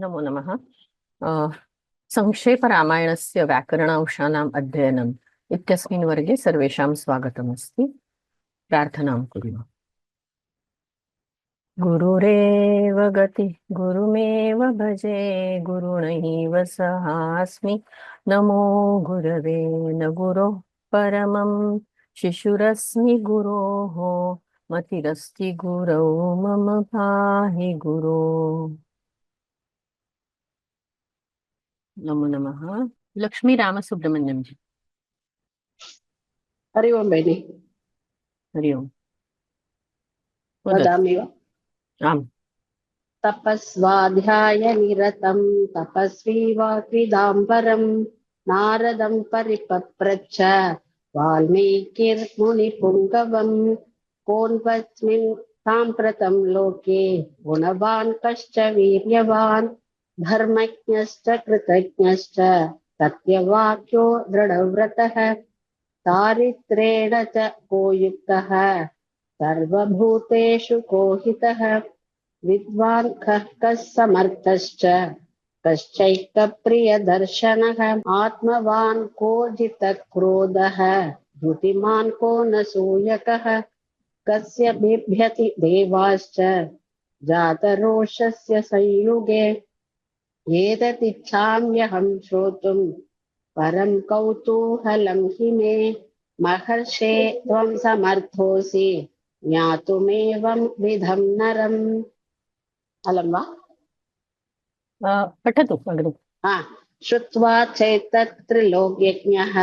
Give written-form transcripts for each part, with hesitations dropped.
नमो नमः। संक्षेपरामायणस्य व्याकरणांशानाम् अध्ययनम् इत्यस्मिन् वर्गे सर्वेषां स्वागतमस्ति। प्रार्थनां कुर्मः। गुरुरेव गति गुरुमेव भजे गुरुणैव सहास्मि नमो गुरवे न गुरोः परमं शिशुरस्मि गुरोः मतिरस्ति गुरौ मम पाहि गुरो। नमो नमः। लक्ष्मी रामसुब्रह्मण्यम जी। हरि ओम बेनि। हरि ओम। वदामि वा? आम्। तपस्वाध्यायनिरतं तपस्वी वाग्विदाम्बरं नारदं परिपप्रच्छ वाल्मीकिर्मुनिपुङ्गवं कोऽन्वस्मिन् साम्प्रतं लोके गुणवान् कश्च वीर्यवान् धर्मज्ञश्च कृतज्ञश्च सत्यवाक्यो दृढव्रतः चारित्रेण च को युक्तः सर्वभूतेषु कोहितः विद्वान् कः समर्थश्च कश्चैकप्रियदर्शनः आत्मवान् को जितक्रोधः धृतिमान् को न सूयकः कस्य बिभ्यति देवाश्च जातरोषस्य संयुगे एतदिच्छाम्यहं श्रोतुम् परं कौतूहलं हि मे महर्षे त्वं समर्थोऽसि ज्ञातुमेवं विधं नरम्। अलं वा? पठतु अग्रे। श्रुत्वा चैतत्त्रिलोक्यज्ञः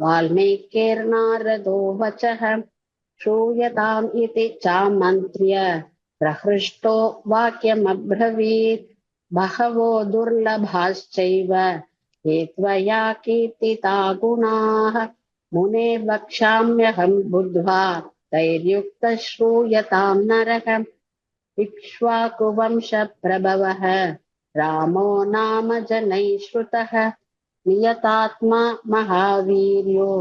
वाल्मीकिर्नारदो वचः श्रूयताम् इति चामन्त्र्य प्रहृष्टो वाक्यमब्रवीत् बहवो दुर्लभाश्चैव ये त्वया कीर्तिता गुणाः मुने वक्ष्याम्यहं बुद्ध्वा तैर्युक्तः श्रूयतां नरः। इक्ष्वाकुवंशप्रभवः रामो नाम जनैः श्रुतः नियतात्मा महावीर्यो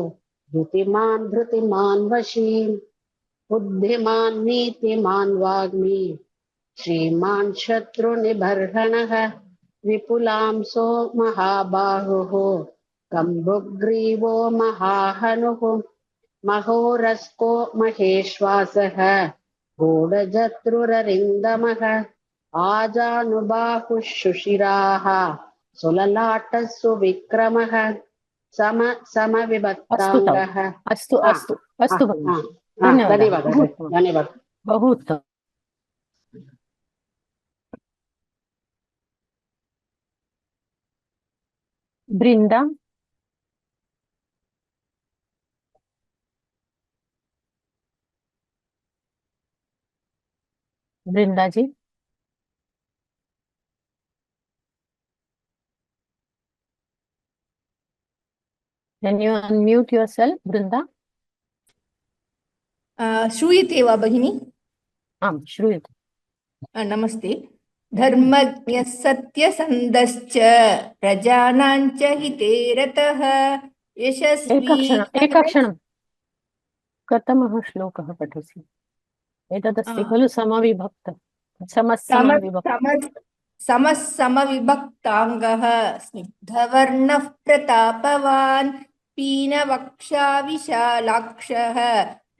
धृतिमान् वशी बुद्धिमान् नीतिमान् वाग्मी श्रीमान् शत्रुनिबर्हणः विपुलांसो महाबाहुः कम्बुग्रीवो महाहनुः महोरस्को महेश्वासः गूढजत्रुररिन्दमः आजानुबाहुः शुशिराः सुललाटः सुविक्रमः समविभक्ताङ्गः। अस्तु अस्तु अस्तु भगिनि, धन्यवादः। धन्यवादः। बहु उत्तमम्। बृंदा, बृंदा जी। Can you unmute yourself, Brinda? श्रूयते वा भगिनी? आम्, श्रूयते। नमस्ते। धर्मज्ञः सत्यसन्धश्च प्रजानां च हिते रतः यशस्वी। एकक्षणं कथमः श्लोकः पठसि? एतदस्ति खलु समविभक्त समविभक्ताङ्गः स्निग्धवर्णः प्रतापवान् पीनवक्षा विशालाक्षः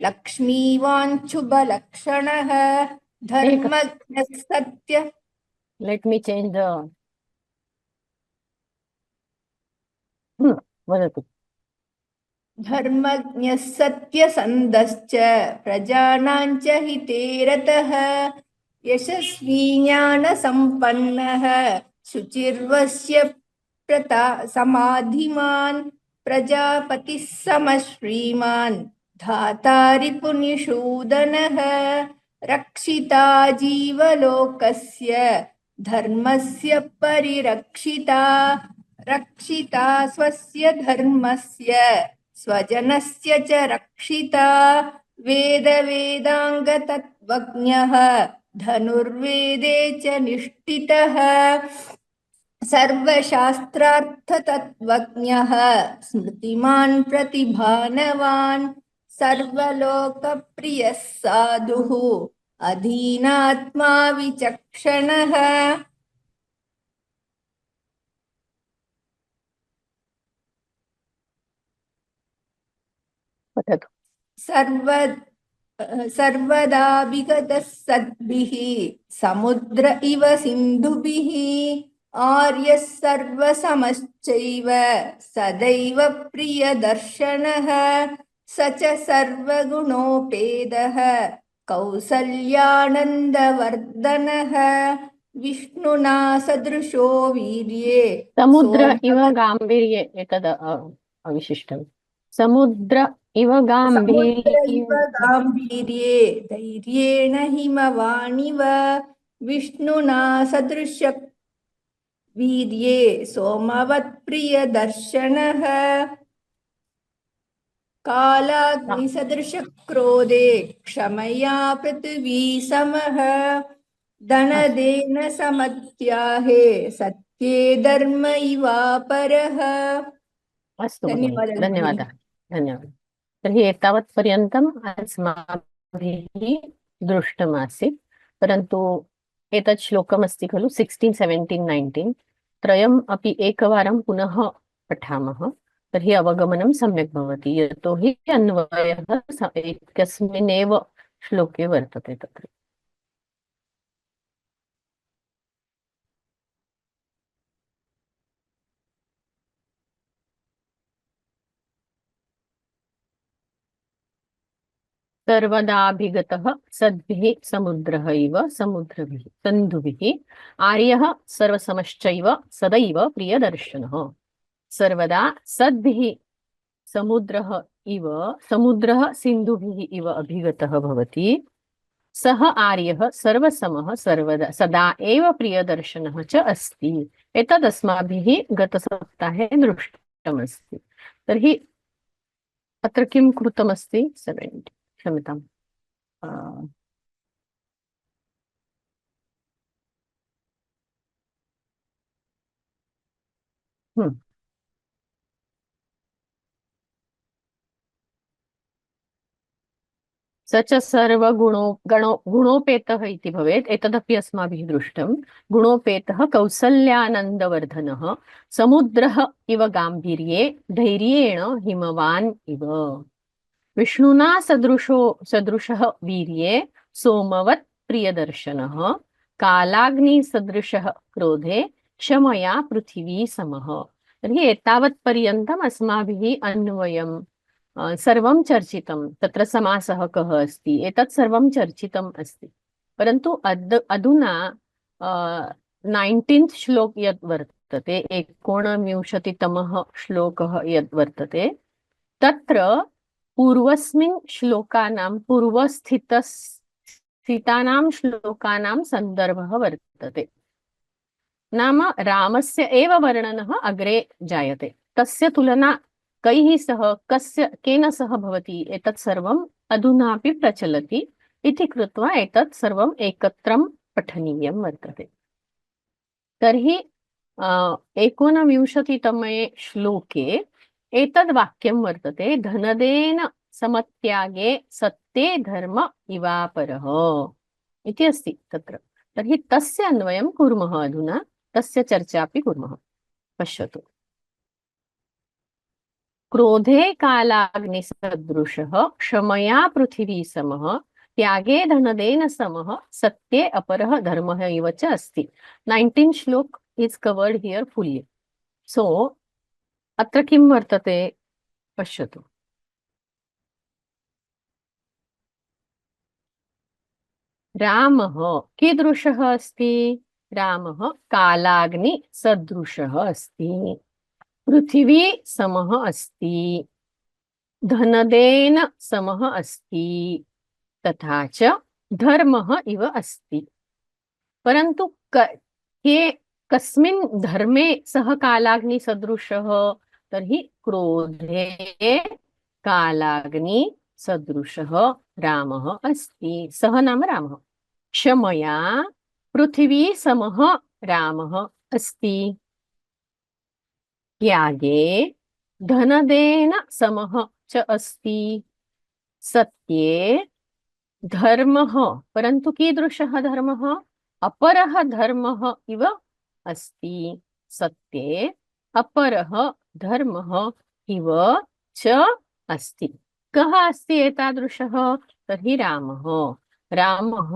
लक्ष्मीवाञ्छुबलक्षणः धर्मज्ञः सत्य। लेट मी चेंज द वदतु। धर्मज्ञः सत्यसन्धश्च प्रजानां च हिते रतः यशस्वी ज्ञानसम्पन्नः शुचिर्वस्य समाधिमान् प्रजापतिः समश्रीमान् धातारि पुण्यशूदनः रक्षिता जीवलोकस्य धर्मस्य परिरक्षिता रक्षिता स्वस्य धर्मस्य स्वजनस्य च रक्षिता वेदाङ्गतत्त्वज्ञः धनुर्वेदे च निष्ठितः सर्वशास्त्रार्थतत्त्वज्ञः स्मृतिमान् प्रतिभानवान् सर्वलोकप्रियः साधुः अधीनात्मा विचक्षणः। सर्वदा विगतः सद्भिः समुद्र इव सिन्धुभिः आर्यः सर्वसमश्चैव सदैव प्रियदर्शनः स च सर्वगुणोपेदः कौसल्यानन्दवर्धनः विष्णुना सदृशो वीर्ये समुद्र इव सोमवत् गाम्भीर्ये एतद् अविशिष्टं समुद्र इव समुद्र गाम्भीर्ये इव गाम्भीर्ये धैर्येण हिमवानिव विष्णुना सदृश वीर्ये सोमवत्प्रियदर्शनः कालाग्निसदृशक्रोधे क्षमया पृथिवी समः धनदेन समत्याहे सत्ये धर्म इवापरः। अस्तु भगिनि, धन्यवादः भगिनि। धन्यवादः धन्यवादः। तर्हि एतावत्पर्यन्तम् अस्माभिः दृष्टमासीत्, परन्तु एतत् श्लोकमस्ति खलु 16, 17, 19 त्रयम् अपि एकवारं पुनः पठामः, तर्हि अवगमनं सम्यक् भवति, यतोहि अन्वयः एकस्मिन्नेव श्लोके वर्तते तत्र। सर्वदाभिगतः सद्भिः समुद्रः इव समुद्रभिः सन्धुभिः आर्यः सर्वसमश्चैव सदैव प्रियदर्शनः। सर्वदा सद्भिः समुद्रः इव समुद्रः सिन्धुभिः इव अभिगतः भवति, सः आर्यः सर्वसमः सर्वदा सदा एव प्रियदर्शनः च अस्ति। एतद् अस्माभिः गतसप्ताहे दृष्टमस्ति। तर्हि अत्र किं कृतमस्ति 70 क्षम्यताम् स च गुणोपेतः इति भवेत्। एतदपि अस्माभिः दृष्टं। गुणोपेतः कौसल्यानन्दवर्धनः समुद्रः इव गाम्भीर्ये धैर्येण हिमवान् इव विष्णुना सदृशः वीर्ये सोमवत् प्रियदर्शनः कालाग्निसदृशः क्रोधे क्षमया पृथिवी समः। तर्हि एतावत्पर्यन्तम् अस्माभिः अन्वयं सर्वं चर्चितं। तत्र समासः कः अस्ति एतत् सर्वं चर्चितम् अस्ति, परन्तु अधुना 19th श्लोक यत् वर्तते 19तमः श्लोकः यत् वर्तते तत्र पूर्वस्मिन् श्लोकानां पूर्वस्थितानां श्लोकानां सन्दर्भः वर्तते। नाम रामस्य एव वर्णनः अग्रे जायते, तस्य तुलना कैः सह केन सह भवति एतत् सर्वम् अधुनापि प्रचलति इति कृत्वा एतत् सर्वम् एकत्रं पठनीयं वर्तते। तर्हि 19तमे श्लोके एतद् वाक्यं वर्तते धनदेन समत्यागे सत्ये धर्म इवापरः इति अस्ति तत्र। तर्हि तस्य अन्वयं कुर्मः अधुना, तस्य चर्चापि कुर्मः। पश्यतु, क्रोधे कालाग्निसदृशः क्षमया पृथिवी समः त्यागे धनदेन समः सत्ये अपरः धर्मः इव च अस्ति। 19 श्लोक इज कवर्ड हियर फुल्ली। सो अत्र किं वर्तते पश्यतु। रामः कीदृशः अस्ति? रामः कालाग्निसदृशः अस्ति, पृथिवी समः अस्ति, धनदेन समः अस्ति, तथा च धर्मः इव अस्ति। परन्तु कस्मिन् धर्मे सः कालाग्निसदृशः? तर्हि क्रोधे कालाग्निसदृशः रामः अस्ति। सः नाम रामः। क्षमया पृथिवी समः रामः अस्ति, त्यागे धनदेन समः च अस्ति, सत्ये धर्मः, परन्तु कीदृशः धर्मः? अपरः धर्मः इव अस्ति। सत्ये अपरः धर्मः इव च अस्ति। कः अस्ति एतादृशः? तर्हि रामः। रामः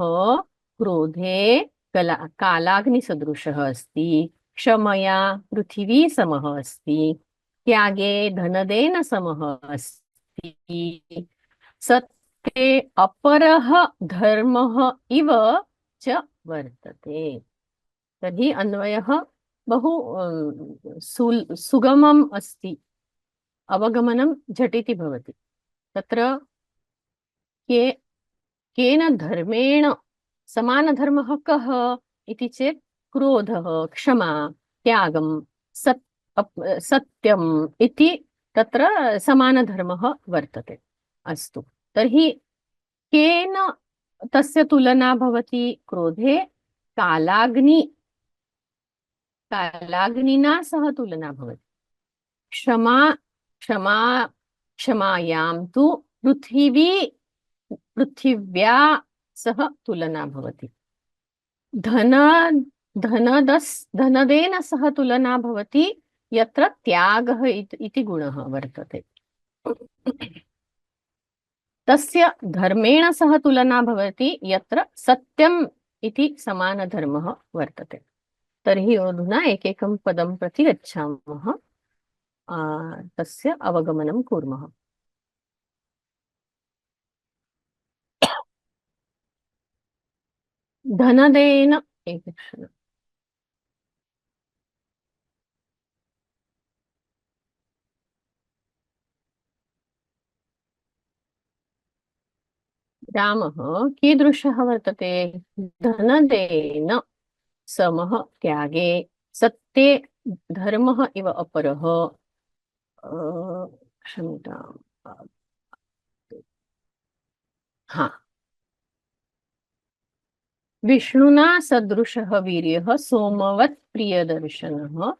क्रोधे कालाग्निसदृशः अस्ति, क्षमया पृथिवी समः अस्ति, त्यागे धनदेन समः अस्ति, सत्ये अपरः धर्मः इव च वर्तते। तर्हि अन्वयः बहु सुगमम् अस्ति, अवगमनं झटिति भवति। तत्र केन धर्मेण समानधर्मः कः इति चेत् क्रोधः, क्षमा, त्यागं, सत्यम् इति तत्र समानधर्मः वर्तते। अस्तु, तर्हि केन तस्य तुलना भवति? क्रोधे कालाग्निना सह तुलना भवति। क्षमायां तु पृथिव्या सह तुलना भवति। धनदेन सह तुलना भवति, यत्र त्यागः इति गुणः वर्तते। तस्य धर्मेण सह तुलना भवति, यत्र सत्यम् इति समानधर्मः वर्तते। तर्हि अधुना एकैकं पदं प्रति गच्छामः, तस्य अवगमनं कुर्मः। धनदेन एकक्षणम्। रामः कीदृशः वर्तते? धनदेन समः त्यागे, सत्ये धर्मः इव अपरः, क्षम्यताम्, हाँ, विष्णुना सदृशः वीर्यः, सोमवत् प्रियदर्शनः,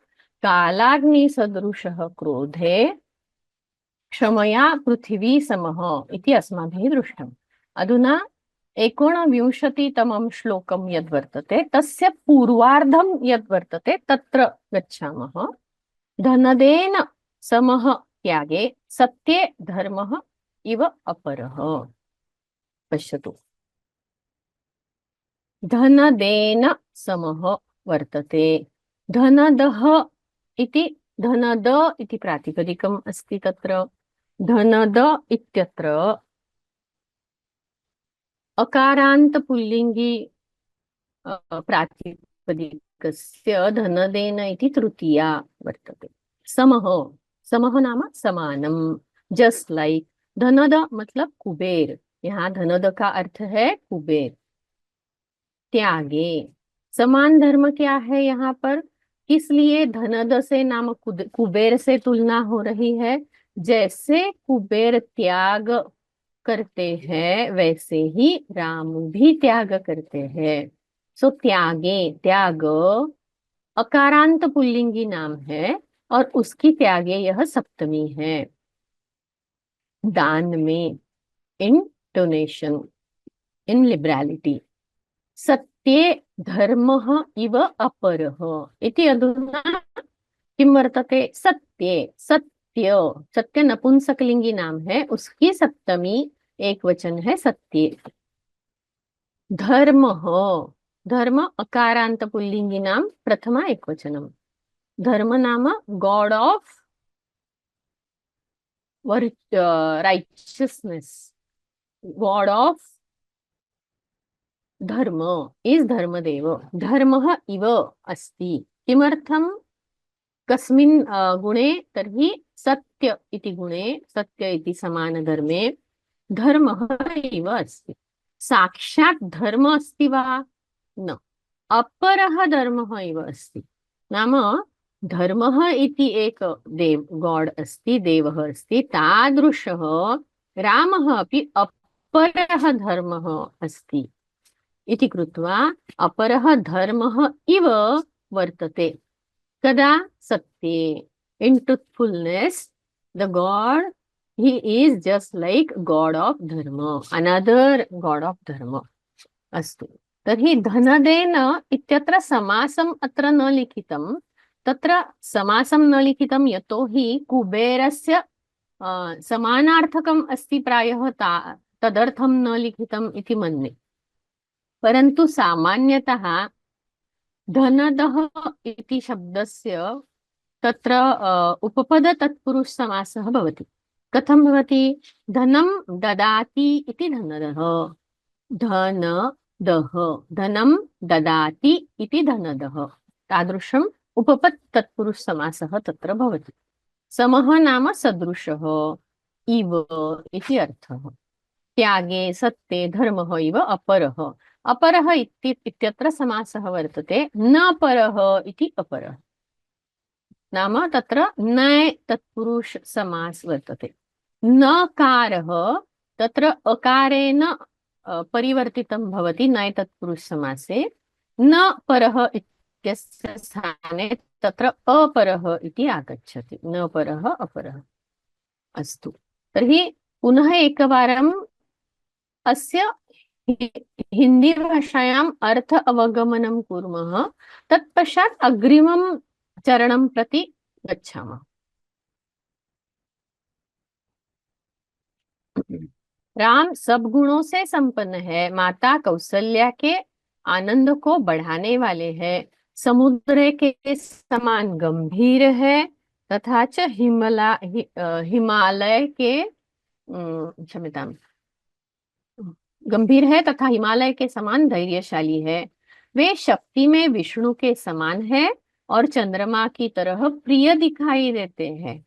कालाग्निसदृशः क्रोधे, क्षमया पृथिवी समः इति अस्माभिः दृष्टम्। अधुना 19तमं श्लोकं यद्वर्तते तस्य पूर्वार्धं यद्वर्तते तत्र गच्छामः। धनदेन समः त्यागे, सत्ये धर्मः इव अपरः। पश्यतु, धनदेन समः वर्तते। धनदः इति प्रातिपदिकम् अस्ति तत्र। धनद इत्यत्र अकारान्त पुल्लिङ्गी प्रातिपदिकस्य धनदेन इति तृतीया वर्तते। समः नाम समानम, जस्ट लाइक। धनद मतलब कुबेर, यहाँ धनद का अर्थ है कुबेर। त्यागे, समान धर्म क्या है यहाँ पर? इसलिए धनद से नाम कुबेर से तुलना हो रही है। जैसे कुबेर त्याग करते हैं वैसे ही राम भी त्याग करते हैं। सो त्याग अकारांत पुल्लिंगी नाम है और उसकी त्यागे यह सप्तमी है। दान में, इन डोनेशन, इन लिबरालिटी। सत्ये धर्मः इव अपरः इति अधुना किं वर्तते? सत्य नपुंसकलिंगी नाम है, उसकी सप्तमी एक वचन है सत्ये। धर्म अकारांत पुल्लिंगी नाम प्रथमा एक वचनम। धर्म नाम God of righteousness, God of धर्म इज धर्मदेव। धर्मः इव अस्ति। किमर्थं? कस्मिन् गुणे? तर्हि सत्य इति गुणे, सत्य इति समानधर्मे धर्मः इव अस्ति। साक्षात् धर्म अस्ति वा? न, अपरः धर्मः इव अस्ति। नाम धर्मः इति एक गॉड अस्ति, देवः अस्ति, तादृशः रामः अपि अपरः धर्मः अस्ति इति कृत्वा अपरः धर्मः इव वर्तते। कदा? सत्ये, in truthfulness, the God, he is just like God of dharma, another God of dharma. अस्तु, तर्हि धनदेन इत्यत्र समासम् अत्र न लिखितं। तत्र समासं न लिखितं यतोहि कुबेरस्य समानार्थकम् अस्ति प्रायः तदर्थं न लिखितम् इति मन्ये। परन्तु सामान्यतः धनदः इति शब्दस्य तत्र उपपद तत्पुरुष समासः भवति। कथं भवति? धनं ददाति इति धनदः, धनदः, धनं ददाति इति धनदः, तादृशम् उपपद तत्पुरुष समासः तत्र भवति। समः नाम सदृशः, इव इति अर्थः। त्यागे सत्ये धर्मः इव अपरः, अपरः इत्यत्र समासः वर्तते, न परः इति अपरः, नाम तत्र नय तत्पुरुष समास वर्तते। नकारः तत्र अकारेण परिवर्तितं भवति नय तत्पुरुष समासे, न परः इत्यस्य स्थाने तत्र अपरः इति आगच्छति, न परः अपरः। अस्तु, तर्हि पुनः एकवारम् अस्य हिंदी भाषायाम् अर्थ अवगमनं कुर्मः, तत्पश्चात् अग्रिमं चरणं प्रति गच्छामः। राम सब गुणों से संपन्न है, माता कौशल्या के आनंद को बढ़ाने वाले हैं, समुद्र के समान गंभीर है, तथा च हिमालय के क्षम्यतां गंभीर है तथा हिमालय के समान धैर्यशाली है। वे शक्ति में विष्णु के समान है और चंद्रमा की तरह प्रिय दिखाई देते हैं।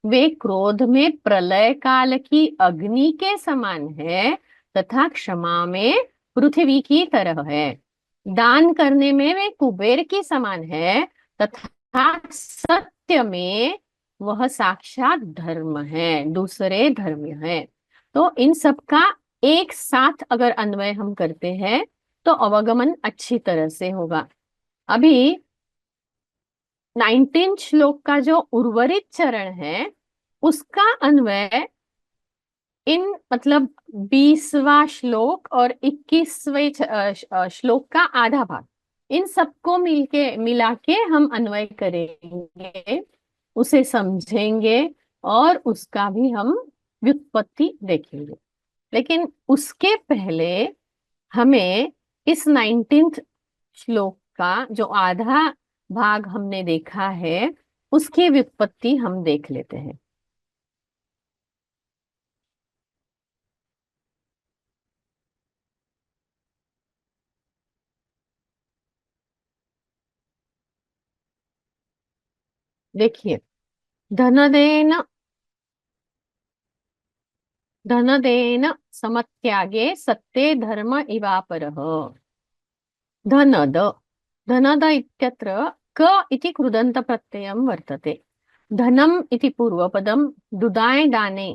वे क्रोध में प्रलय काल की अग्नि के समान है तथा क्षमा में पृथ्वी की तरह है। दान करने में वे कुबेर की समान है तथा सत्य में वह साक्षात धर्म है, दूसरे धर्म है। तो इन सब का एक साथ अगर अन्वय हम करते हैं तो अवगमन अच्छी तरह से होगा। अभी 19 श्लोक का जो उर्वरित चरण है उसका अन्वय इन मतलब 20वां श्लोक और 21वें श्लोक का आधा भाग, इन सबको मिला के हम अन्वय करेंगे, उसे समझेंगे और उसका भी हम व्युत्पत्ति देखेंगे। लेकिन उसके पहले हमें इस 19th श्लोक का जो आधा भाग हमने देखा है उसकी व्युत्पत्ति हम देख लेते हैं। देखिए, धनदेन धनदेन समत्यागे सत्ये धर्म इवापरः। धनद धनद इत्यत्र क इति कृदन्त प्रत्ययं वर्तते। धनम इति पूर्वपदं, दुदाय दाने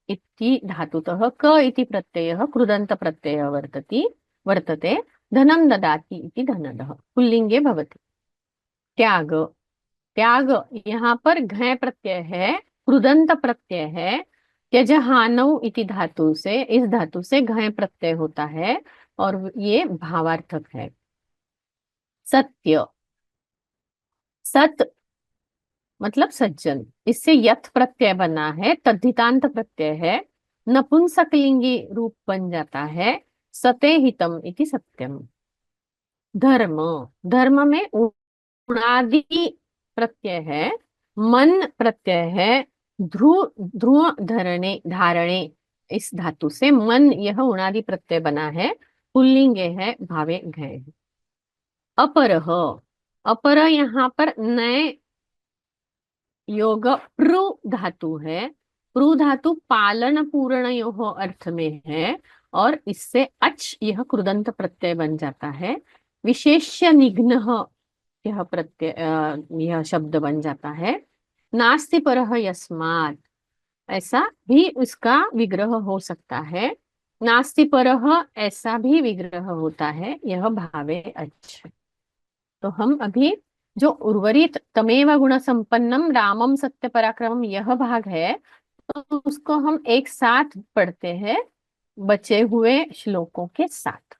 इति धातुतः क इति प्रत्ययः कृदन्त प्रत्ययः वर्तते। धनं ददाति इति धनदः पुल्लिंगे भवति। त्याग त्याग यहाँ पर घय प्रत्यय है, कृदंत प्रत्यय है। त्यजहानौ इति धातु से, इस धातु से घय प्रत्यय होता है और ये भावार्थक है। सत्य, सत मतलब सज्जन, इससे यथ प्रत्यय बना है, तद्धितांत प्रत्यय है, नपुंसकलिंगी रूप बन जाता है। सते हितम इति सत्यम। धर्म, धर्म में उणादि प्रत्यय है, मन प्रत्यय है, ध्रुव धारणे इस धातु से मन यह उणादि प्रत्यय बना है, पुल्लिंग है, भावे घय है। अपरह, अपर यहाँ पर नए योग प्रु धातु है। प्रु धातु पालन पूर्ण अर्थ में है और इससे अच यह कृदंत प्रत्यय बन जाता है। विशेष्य निघ्न यह प्रत्यय यह शब्द बन जाता है। नास्ति परः यस्मात्, ऐसा भी उसका विग्रह हो सकता है। नास्ति परः ऐसा भी विग्रह होता है, यह भावे अच्छा। तो हम अभी जो उर्वरित तमेव गुण संपन्नम रामम सत्य पराक्रमम यह भाग है, तो उसको हम एक साथ पढ़ते हैं बचे हुए श्लोकों के साथ।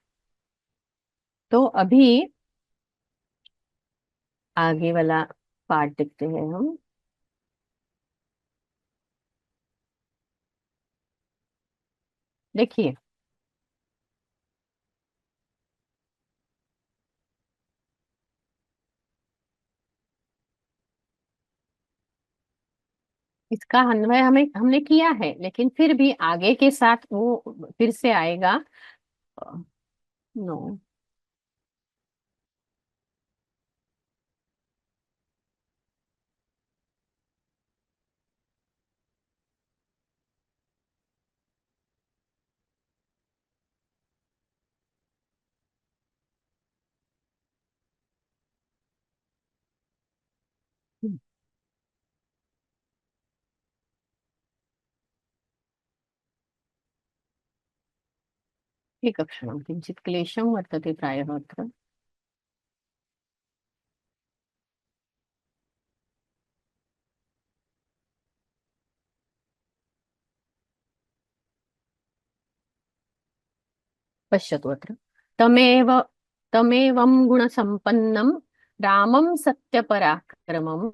तो अभी आगे वाला पार्ट देखते हैं हम। देखिए, इसका अन्वय हमने किया है, लेकिन फिर भी आगे के साथ वो फिर से आएगा। नो, एकक्षणं, किञ्चित् क्लेशं वर्तते प्रायः अत्र। पश्यतु अत्र, तमेव तमेवं गुणसम्पन्नं रामं सत्यपराक्रमं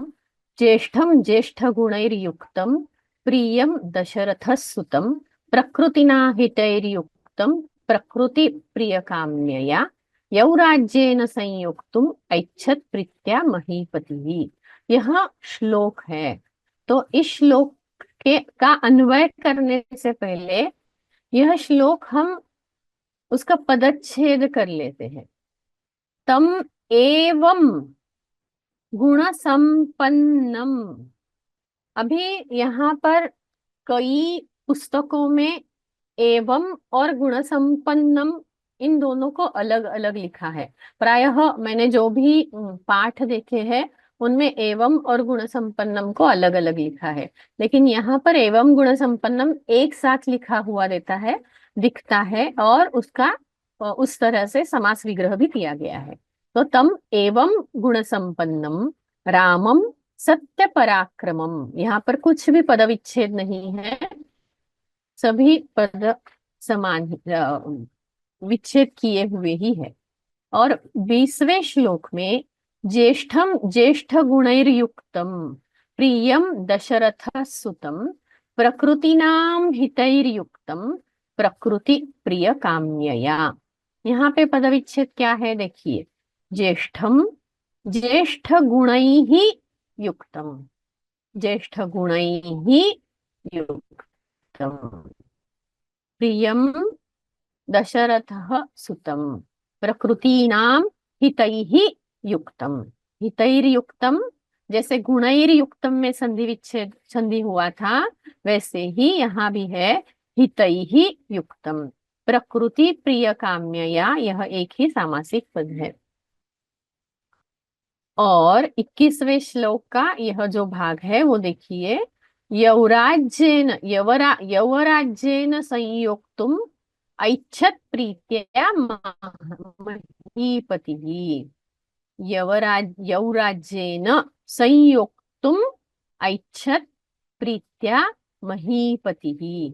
ज्येष्ठं ज्येष्ठगुणैर्युक्तं प्रियं दशरथसुतं प्रकृतिना हितैर्युक्तं प्रकृतिप्रियकाम्यया यौराज्येन संयुक्तुम् ऐच्छत् प्रीत्या महीपतिः। यह श्लोक है। तो इस श्लोक के का अन्वय करने से पहले यह श्लोक हम उसका पदच्छेद कर लेते हैं। तम एवं गुण संपन्नम। अभी यहाँ पर कई पुस्तकों में एवं और गुण संपन्नम इन दोनों को अलग अलग लिखा है। प्रायः मैंने जो भी पाठ देखे हैं उनमें एवं और गुण संपन्नम को अलग अलग लिखा है, लेकिन यहाँ पर एवं गुण संपन्नम एक साथ लिखा हुआ दिखता है और उसका उस तरह से समास विग्रह भी किया गया है। तो तम एवं गुण संपन्नम रामम सत्य पराक्रमम, यहाँ पर कुछ भी पद विच्छेद नहीं है, सभी पद समान विच्छेद किए हुए ही है। और 20वें श्लोक में ज्येष्ठम ज्येष्ठ गुणैर्युक्तम प्रियम दशरथ सुतम प्रकृतिनाम हितैर्युक्तम प्रकृति प्रिय काम्यया, यहाँ पे पद विच्छेद क्या है देखिए। ज्येष्ठम ज्येष्ठ गुणैः युक्तम, ज्येष्ठ गुणैः युक्तम प्रियम दशरथः सुतम प्रकृतीनाम हितैः युक्तम। हितैर्युक्तम, जैसे गुणैर्युक्तम में संधि विच्छेद संधि हुआ था, वैसे ही यहाँ भी है हितैः युक्तम प्रकृति प्रिय काम्यया, यह एक ही सामासिक पद है। और 21वें श्लोक का यह जो भाग है वो देखिए। यवराज्येन संयोक्तुम ऐच्छत् प्रीत्या महीपतिः। यौराज्येन संयोक्तुम ऐच्छत् प्रीत्या महीपतिः।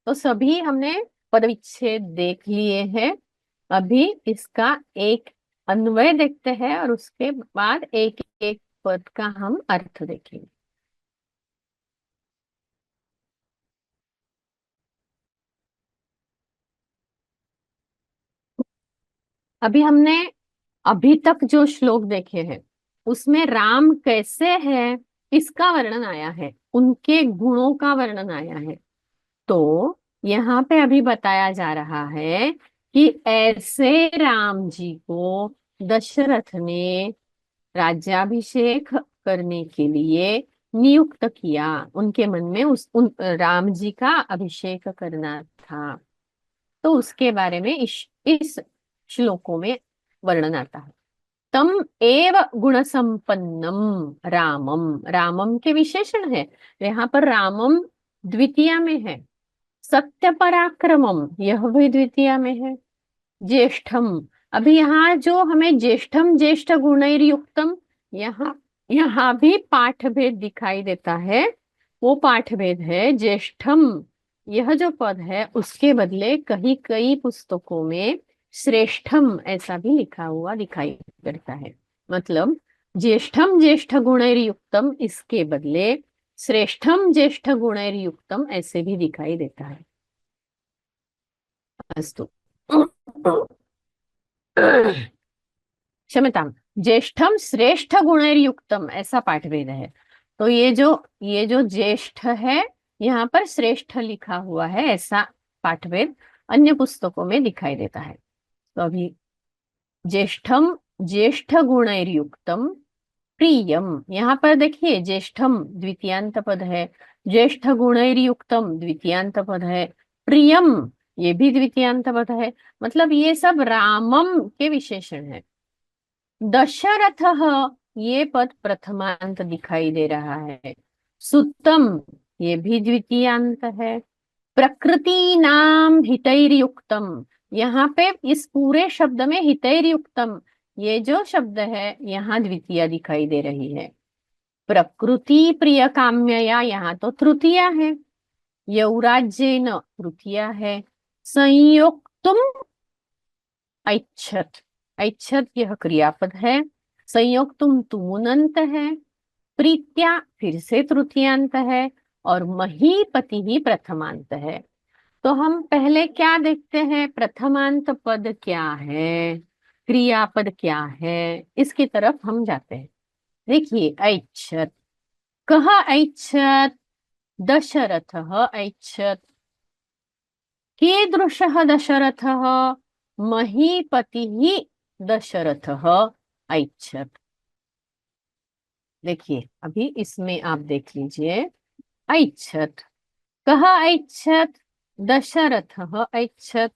तो सभी हमने पदविच्छेद देख लिए हैं। अभी इसका एक अन्वय देखते हैं और उसके बाद एक एक पद का हम अर्थ देखेंगे। अभी हमने अभी तक जो श्लोक देखे हैं उसमें राम कैसे है इसका वर्णन आया है, उनके गुणों का वर्णन आया है। तो यहाँ पे अभी बताया जा रहा है कि ऐसे राम जी को दशरथ ने राज्याभिषेक करने के लिए नियुक्त किया। उनके मन में उन राम जी का अभिषेक करना था। तो उसके बारे में इस श्लोकों में वर्णन आता है। तम एव गुण संपन्नम रामम, रामम के विशेषण है, यहाँ पर रामम द्वितीया में है। सत्य पराक्रमम, यह भी द्वितीया में है। ज्येष्ठम, अभी यहाँ जो हमें ज्येष्ठम ज्येष्ठ गुणैर्युक्तम, यहाँ भी पाठ भेद दिखाई देता है। वो पाठ भेद है ज्येष्ठम, यह जो पद है उसके बदले कहीं कई पुस्तकों में श्रेष्ठम ऐसा भी लिखा हुआ दिखाई देता है। मतलब ज्येष्ठम ज्येष्ठ गुणैर्युक्तम इसके बदले श्रेष्ठम ज्येष्ठ गुणैर्युक्तम ऐसे भी दिखाई देता है। अस्तु। क्षम्यतां, ज्येष्ठम श्रेष्ठ गुणैर्युक्तम, ऐसा पाठभेद है। तो ये जो ज्येष्ठ है, यहाँ पर श्रेष्ठ लिखा हुआ है, ऐसा पाठभेद अन्य पुस्तकों में दिखाई देता है। तो अभी ज्येष्ठम ज्येष्ठ गुणैर्युक्तम प्रियम, यहाँ पर देखिए ज्येष्ठम द्वितीयांत पद है, ज्येष्ठ गुणैर्युक्तम द्वितीयांत पद है, प्रियम ये भी द्वितीयांत पद है, मतलब ये सब रामम के विशेषण है। दशरथ ये पद प्रथमांत दिखाई दे रहा है। सुतम ये भी द्वितीयांत है। प्रकृति नाम हितैर्युक्तम, यहाँ पे इस पूरे शब्द में हितैर्युक्तम ये जो शब्द है यहाँ द्वितीय दिखाई दे रही है। प्रकृति प्रिय काम्यया, यहाँ तो तृतीया है। यौराज्येन तृतीया है। संयोक्तुम ऐच्छत, ऐच्छत यह क्रियापद है। संयोक्तुम तुमुनंत है। प्रीत्या फिर से तृतीयांत है। और महीपति ही प्रथमांत है। तो हम पहले क्या देखते हैं, प्रथमांत पद क्या है, क्रियापद क्या है, इसकी तरफ हम जाते हैं। देखिए ऐच्छत, कह ऐच्छत, दशरथः ऐच्छत। कीदृशः दशरथः, महीपतिः दशरथः ऐच्छत। देखिए अभी इसमें आप देख लीजिए, ऐच्छत, कह ऐच्छत, दशरथः ऐच्छत।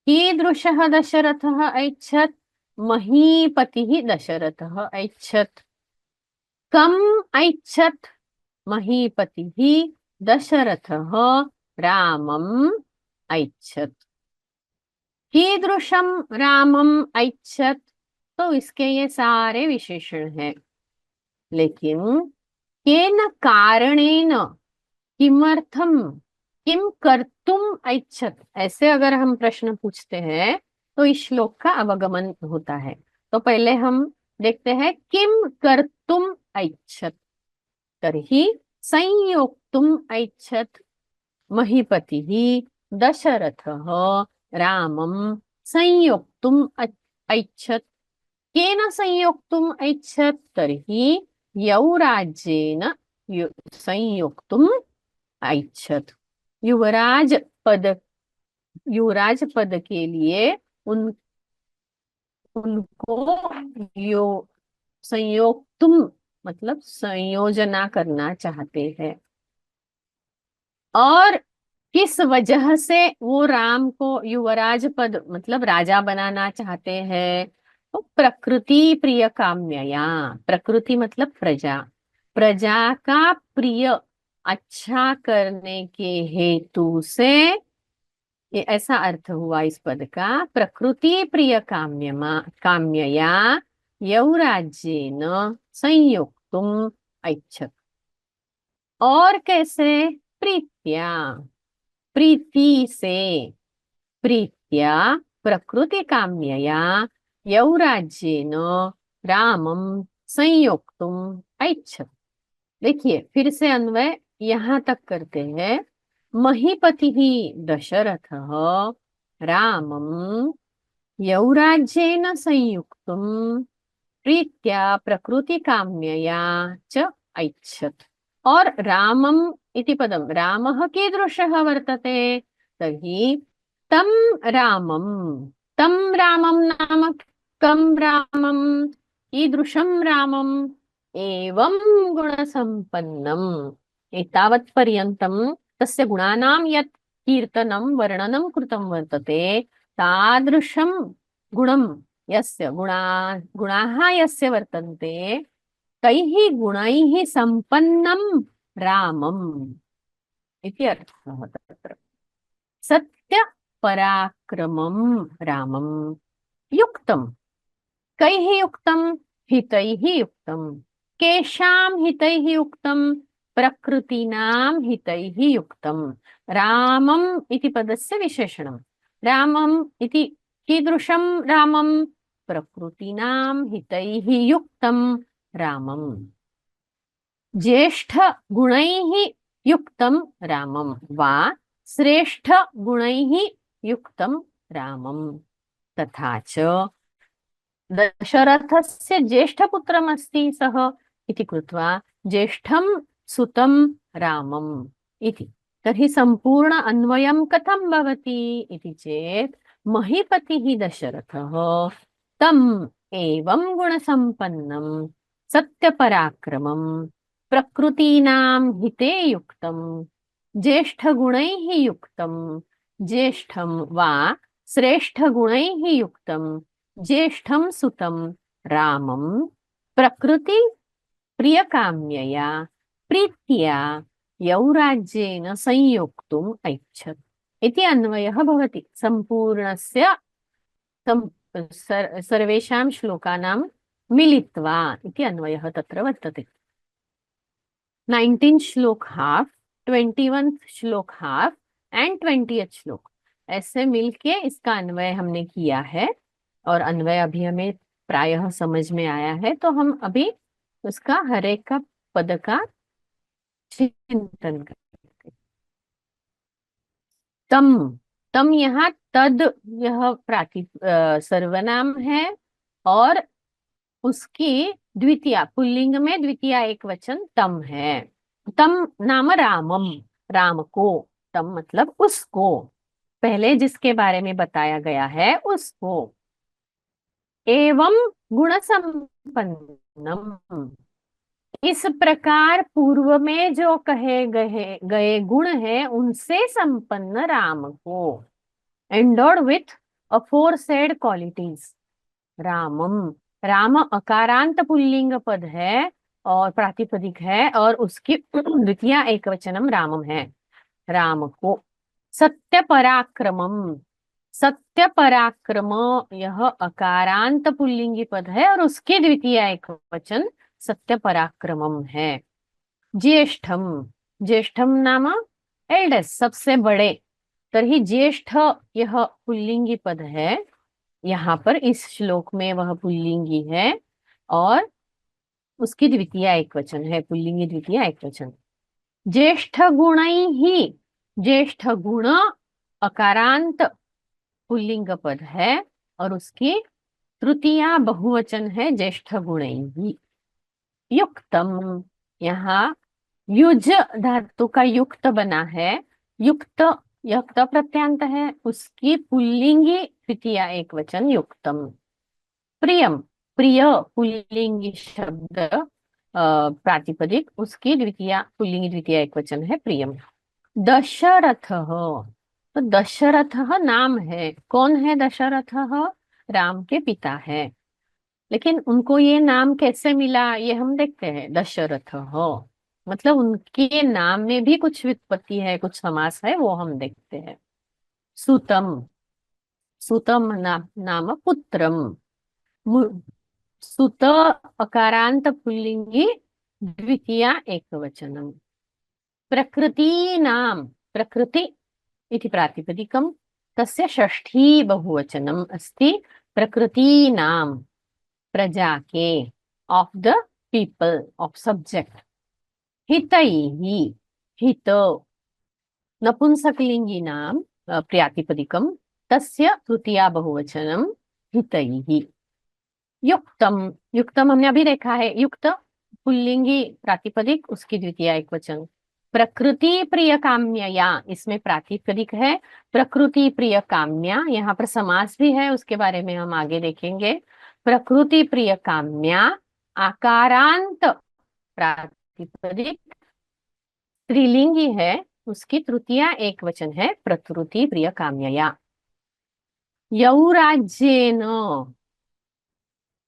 कीदृशः दशरथः ऐच्छत, महीपतिः दशरथः ऐच्छत। कम ऐच्छत, महीपतिः दशरथः रामम ऐच्छत। कीदृशम रामम ऐच्छत, तो इसके ये सारे विशेषण हैं। लेकिन केन कारणेन, किमर्थम, किम कर्तुम ऐच्छत, ऐसे अगर हम प्रश्न पूछते हैं तो इस श्लोक का अवगमन होता है। तो पहले हम देखते हैं किम कर्तुम ऐच्छत, तर्हि संयोक्तुम ऐच्छत महीपतिः दशरथः रामं संयोक्तुम ऐच्छत। केन संयोक्तुम ऐच्छत, तर्हि यौराज्येन संयोक्तुम ऐच्छत। युवराज पद के लिए उनको संयोक्तुम मतलब संयोजना करना चाहते हैं। और किस वजह से वो राम को युवराज पद मतलब राजा बनाना चाहते हैं, तो प्रकृति प्रिय काम्यया, प्रकृति मतलब प्रजा, प्रजा का प्रिय अच्छा करने के हेतु से, ये ऐसा अर्थ हुआ इस पद का। प्रकृति प्रिय काम्यया यौराज्येन संयोक्तुम ऐच्छत। और कैसे, प्रीत्या, प्रीति से, प्रीत्या प्रकृति काम्यया यौराज्येन रामम संयोक्तुम ऐच्छत। देखिए फिर से अन्वय यहाँ तक करते हैं। महीपति ही दशरथः रामम यौराज्येन संयुक्तुम प्रीत्या प्रकृति काम्यया च ऐच्छत। और रामम इति पदम, रामः कीदृशः वर्तते, तर्हि तं रामम नाम कं रामम, कीदृशं रामम, एवं गुणसम्पन्नम्, एतावत् पर्यन्तं तस्य गुणानां यत् कीर्तनं वर्णनं कृतं वर्तते, तादृशं गुणं यस्य गुणाः यस्य वर्तन्ते, तैः गुणैः सम्पन्नं रामम् इति अर्थः तत्र। सत्य पराक्रमं रामं युक्तं, कैः युक्तं, हितैः युक्तं। केषां हितैः युक्तं, प्रकृतीनां हितैः युक्तं। रामम् इति पदस्य विशेषणं। रामम् इति कीदृशं रामं, प्रकृतीनां हितैः युक्तं रामम्। ज्येष्ठ गुणैः युक्तं रामं वा श्रेष्ठ गुणैः युक्तं रामं तथा च दशरथस्य ज्येष्ठपुत्रमस्ति सः इति कृत्वा ज्येष्ठं सुतं रामम् इति। तर्हि सम्पूर्ण अन्वयं कथं भवति इति चेत् महीपतिः दशरथः तम् एवं गुणसम्पन्नं सत्यपराक्रमं प्रकृतीनां हिते युक्तं ज्येष्ठगुणैः युक्तं ज्येष्ठं वा श्रेष्ठगुणैः युक्तं ज्येष्ठं सुतं रामं प्रकृति प्रियकाम्यया प्रीत्या यौराज्येन संयोक्तुम् ऐच्छत् इति अन्वयः भवति। सम्पूर्णस्य सर्वेषां श्लोकानां मिलित्वा इति अन्वयः तत्र वर्तते। 19th श्लोक हाफ, 21st श्लोक हाफ एंड 20th श्लोक, ऐसे मिलके इसका अन्वय हमने किया है और अन्वय अभी हमें प्रायः समझ में आया है। तो हम अभी उसका हर एक का पद का चिंतन करेंगे। तम, तम यहाँ तद यह सर्वनाम है और उसकी द्वितीया पुल्लिंग में द्वितीया एक वचन तम है। तम नाम रामम, राम को, तम मतलब उसको, पहले जिसके बारे में बताया गया है उसको। एवं गुण संपन्नम, इस प्रकार पूर्व में जो कहे गए गुण हैं उनसे संपन्न राम को, एंडोर्ड विथ अफोरसेड क्वालिटीज। रामम, राम अकारांत पुल्लिंग पद है और प्रातिपदिक है और उसकी द्वितीय एकवचनम रामम है, राम को। सत्य पराक्रमम, सत्य पराक्रम यह अकारांत पुल्लिंगी पद है और उसकी द्वितीय एकवचन सत्य पराक्रमम है। ज्येष्ठम, ज्येष्ठम नाम एल्डेस्ट, सबसे बड़े, तर्हि ज्येष्ठ यह पुल्लिंगी पद है। यहाँ पर इस श्लोक में वह पुल्लिंगी है और उसकी द्वितीय एकवचन है, पुल्लिंगी द्वितीय एकवचन। ज्येष्ठ गुणैहि, ज्येष्ठ गुण अकारांत पुल्लिंग पद है और उसकी तृतीया बहुवचन है ज्येष्ठ गुणैहि। युक्तम, यहाँ युज धातु का युक्त बना है, युक्त युक्त प्रत्यांत है, उसकी पुल्लिंगी द्वितीय एकवचन युक्तम। प्रियम, प्रिय पुल्लिंगी शब्द प्रातिपदिक, उसकी द्वितीय पुल्लिंगी द्वितीय एकवचन है प्रियम। दशरथ, तो दशरथ नाम है, कौन है दशरथ? राम के पिता है, लेकिन उनको ये नाम कैसे मिला ये हम देखते हैं। दशरथ हो मतलब उनके नाम में भी कुछ व्युत्पत्ति है, कुछ समास है, वो हम देखते हैं। सुतम, सुतम नाम पुत्रम, सुत अकारांत पुल्लिंगी द्वितीया एकवचनम। प्रकृति नाम, प्रकृति इति प्रातिपदिकम, तस्य षष्ठी बहुवचनम अस्ति। प्रकृति नाम, प्रजा के, of the people, of subject. हितैहि, हित नपुंसकलिंगी नाम प्रातिपदिकम, तस्य तृतीया बहुवचनम हितैहि। युक्तम, युक्तम हमने अभी देखा है, युक्त पुल्लिंगी प्रातिपदिक, उसकी द्वितीय एकवचन। प्रकृति प्रिय काम्यया, इसमें प्रातिपदिक है प्रकृति प्रिय काम्या, यहाँ पर समास भी है, उसके बारे में हम आगे देखेंगे। प्रकृति प्रिय काम्या आकारांत प्रातिपदिक स्त्रीलिंगी है, उसकी तृतीय एकवचन है प्रकृति प्रिय काम्यया। यौराज्येन,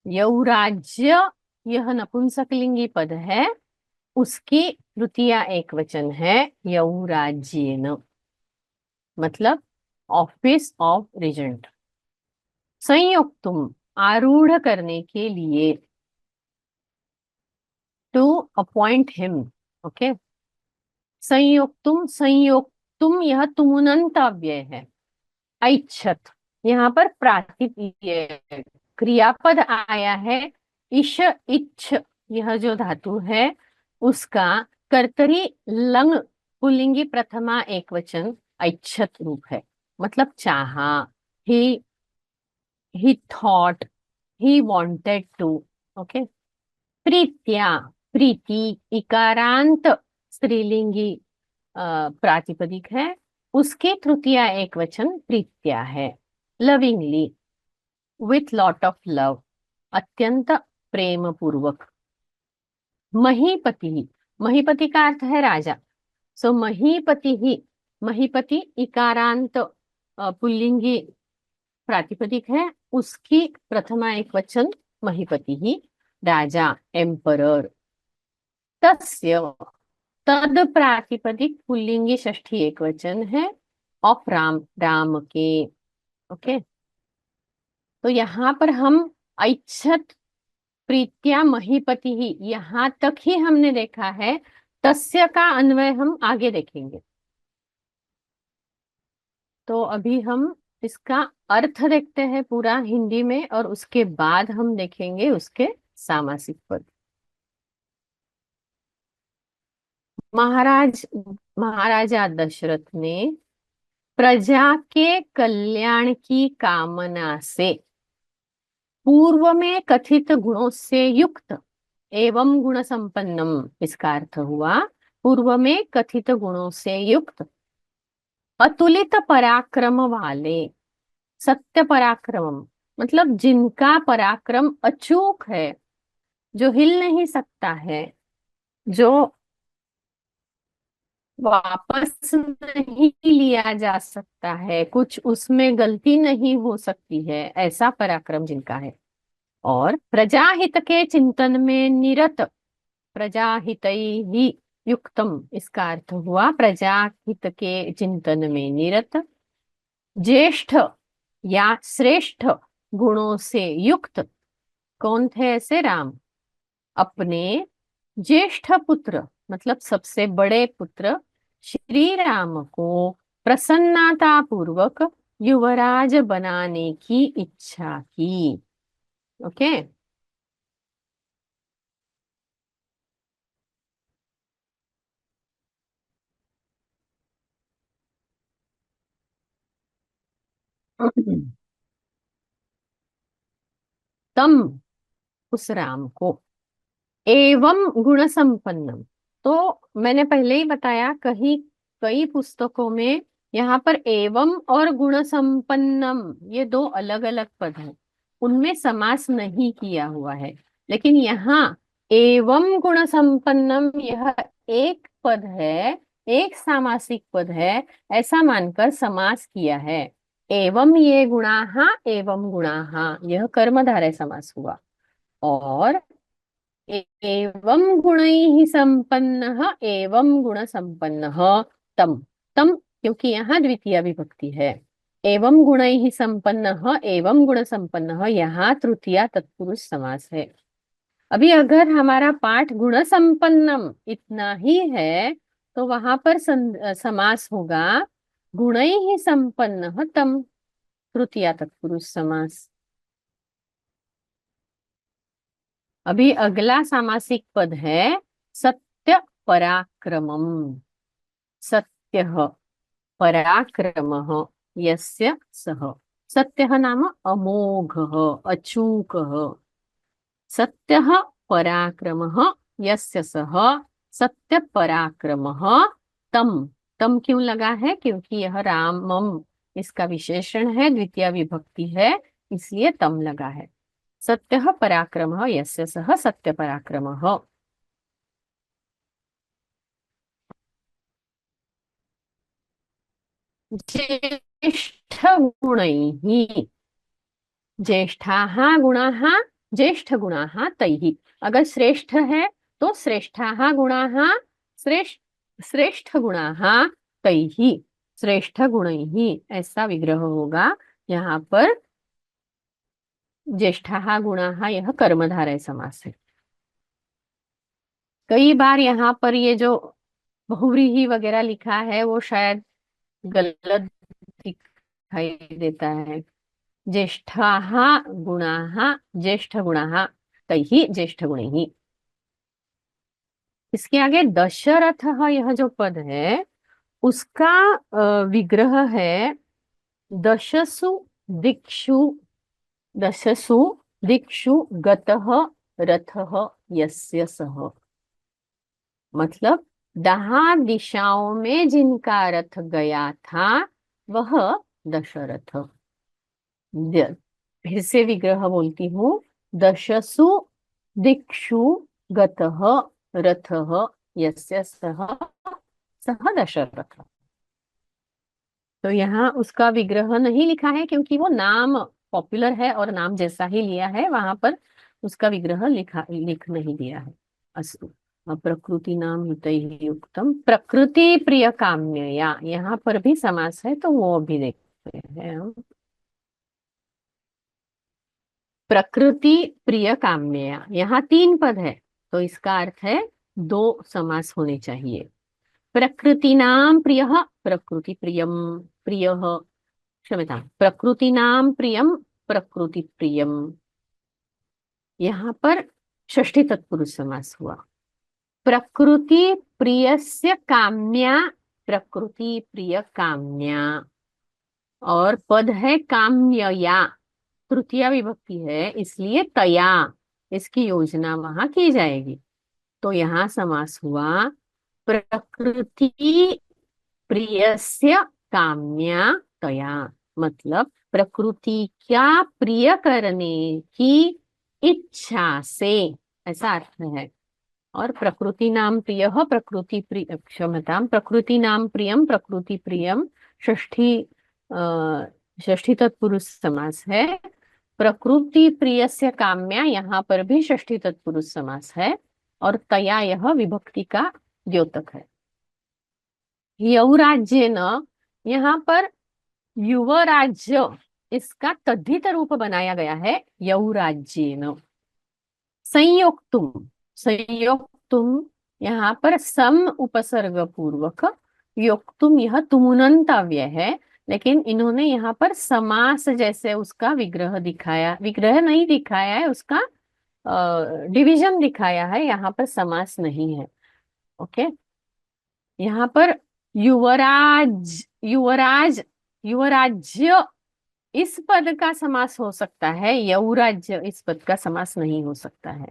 यौराज्य यह नपुंसकलिंगी पद है, उसकी तृतीय एकवचन है यौराज्येन, मतलब ऑफिस ऑफ रेजेंट। संयुक्तुम, आरूढ़ करने के लिए, टू अपॉइंट हिम, ओके। संयुक्तुम, संयुक्तुम यह तुमुनंत अव्यय है। ऐच्छत, यहाँ पर प्रातिपदिक क्रियापद आया है, इश इच्छ, यह जो धातु है उसका कर्तरी लंग पुल्लिंगी प्रथमा एकवचन ऐच्छत रूप है। मतलब चाहा, he thought, he wanted to. Okay. प्रीत्या, प्रीति इकारांत स्त्रीलिंगी प्रातिपदिक है, उसकी तृतीया एक वचन प्रीत्या है। Lovingly, with lot of love, अत्यंत प्रेम पूर्वक। महीपति, महीपति का अर्थ है राजा। सो महीपति ही, महीपति इकारांत पुल्लिंगी प्रातिपदिक है, उसकी प्रथमा एक वचन महीपति ही, राजा, एम्परर। तस्य, तद प्रातिपदिक पुल्लिंगी षष्ठी एक वचन है, ऑफ राम, राम के। ओके। तो यहाँ पर हम ऐच्छत प्रीत्या महीपति ही, यहाँ तक ही हमने देखा है। तस्य का अन्वय हम आगे देखेंगे। तो अभी हम इसका अर्थ देखते हैं पूरा हिंदी में, और उसके बाद हम देखेंगे उसके सामासिक पद। महाराजा दशरथ ने प्रजा के कल्याण की कामना से पूर्व में कथित गुणों से युक्त एवं गुण संपन्नम, इसका अर्थ हुआ पूर्व में कथित गुणों से युक्त, अतुलित पराक्रम वाले, सत्य पराक्रम मतलब जिनका पराक्रम अचूक है, जो हिल नहीं सकता है, जो वापस नहीं लिया जा सकता है, कुछ उसमें गलती नहीं हो सकती है, ऐसा पराक्रम जिनका है। और प्रजाहित के चिंतन में निरत, प्रजाहित ही युक्तम, इसका अर्थ हुआ प्रजाहित के चिंतन में निरत, ज्येष्ठ या श्रेष्ठ गुणों से युक्त। कौन थे ऐसे? राम। अपने ज्येष्ठ पुत्र मतलब सबसे बड़े पुत्र श्री राम को प्रसन्नता पूर्वक युवराज बनाने की इच्छा की। ओके। तम, उस राम को, एवं गुण संपन्नम। तो मैंने पहले ही बताया, कहीं कई पुस्तकों में यहाँ पर एवं और गुण संपन्नम ये दो अलग अलग पद हैं, उनमें समास नहीं किया हुआ है। लेकिन यहाँ एवं गुण संपन्नम यह एक पद है, एक सामासिक पद है, ऐसा मानकर समास किया है। एवं ये गुणाहा एवं गुणाहा, यह कर्मधारय समास हुआ। और एवं गुणैः संपन्नः एवं गुण संपन्नः तम, तम क्योंकि यहाँ द्वितीय विभक्ति है। एवं गुणैः संपन्नः एवं गुण संपन्नः, यहाँ तृतीया तत्पुरुष समास है। अभी अगर हमारा पाठ गुण संपन्नम इतना ही है तो वहां पर समास होगा गुणैः संपन्नः तम, तृतीया तत्पुरुष समास। अभी अगला सामासिक पद है सत्य पराक्रमम। सत्यः पराक्रमः यस्य सः, सत्यः नाम अमोघः अचूकः, सत्यः पराक्रमः यस्य सः, सत्य पराक्रमः तम। तम क्यों लगा है? क्योंकि यह रामम इसका विशेषण है, द्वितीय विभक्ति है, इसलिए तम लगा है। सत्यः पराक्रमः यस्य सः सत्य पराक्रमः। ज्येष्ठ गुणैः, ज्येष्ठाः गुणाः, ज्येष्ठ गुणाः तैः। अगर श्रेष्ठ है तो श्रेष्ठाः गुणाः, श्रेष्ठ श्रेष्ठ गुणाः तैः, श्रेष्ठ गुणैः ऐसा विग्रह होगा। यहाँ पर ज्येष्ठाः गुणाः यह कर्मधारय समास है। कई बार यहाँ पर ये जो बहुव्रीहि वगैरह लिखा है वो शायद गलत दिखाई देता है। ज्येष्ठाः गुणाः, ज्येष्ठ गुणाः तैः ज्येष्ठ गुणैः। इसके आगे दशरथ यह जो पद है उसका विग्रह है दशसु दिक्षु दशसु दिक्षु गतः रथः यस्य सः। मतलब 10 दिशाओं में जिनका रथ गया था वह दशरथ। फिर से विग्रह बोलती हूँ। दशसु दिक्षु गतः रथः यस्य सः सः दशरथ। तो यहाँ उसका विग्रह नहीं लिखा है क्योंकि वो नाम पॉपुलर है और नाम जैसा ही लिया है, वहां पर उसका विग्रह लिख नहीं दिया है। अस्तु। प्रकृति नाम हितैः युक्तम प्रकृति प्रिय काम्यया, यहाँ पर भी समास है तो वो भी देखते हैं हम। प्रकृति प्रिय काम्यया, यहाँ 3 पद है तो इसका अर्थ है 2 समास होने चाहिए। प्रकृतीनां प्रियः प्रकृति प्रियम प्रियः, क्षम्यतां, प्रकृतीनां प्रियम प्रकृति प्रियम। यहाँ पर षष्ठी तत्पुरुष समास हुआ। प्रकृति प्रियस्य काम्या प्रकृति प्रिय काम्या, और पद है काम्यया, तृतीया विभक्ति है इसलिए तया इसकी योजना वहां की जाएगी। तो यहाँ समास हुआ प्रकृति प्रियस्य काम्या तया, मतलब प्रकृति क्या प्रिय करने की इच्छा से, ऐसा अर्थ है। और प्रकृति नाम प्रिय प्रकृति प्रिय, क्षम्यतां, प्रकृति नाम प्रियम प्रकृति प्रियम षष्ठी तत्पुरुष समास है। प्रकृति प्रियस्य काम्या, यहाँ पर भी षष्ठी तत्पुरुष समास है और तया यह विभक्ति का द्योतक है। यौराज्येन, यहाँ पर युवराज्य इसका तद्धित रूप बनाया गया है यौराज्येन। संयोक्तुम, संयोक्तुम यहाँ पर सम उपसर्ग पूर्वक, योक्तुम यह तुमुनंतव्य है, लेकिन इन्होंने यहाँ पर समास जैसे उसका विग्रह दिखाया, विग्रह नहीं दिखाया है, उसका डिवीजन दिखाया है, यहाँ पर समास नहीं है। ओके, यहाँ पर युवराज युवराज युवराज्य इस पद का समास हो सकता है, यौराज्य इस पद का समास नहीं हो सकता है।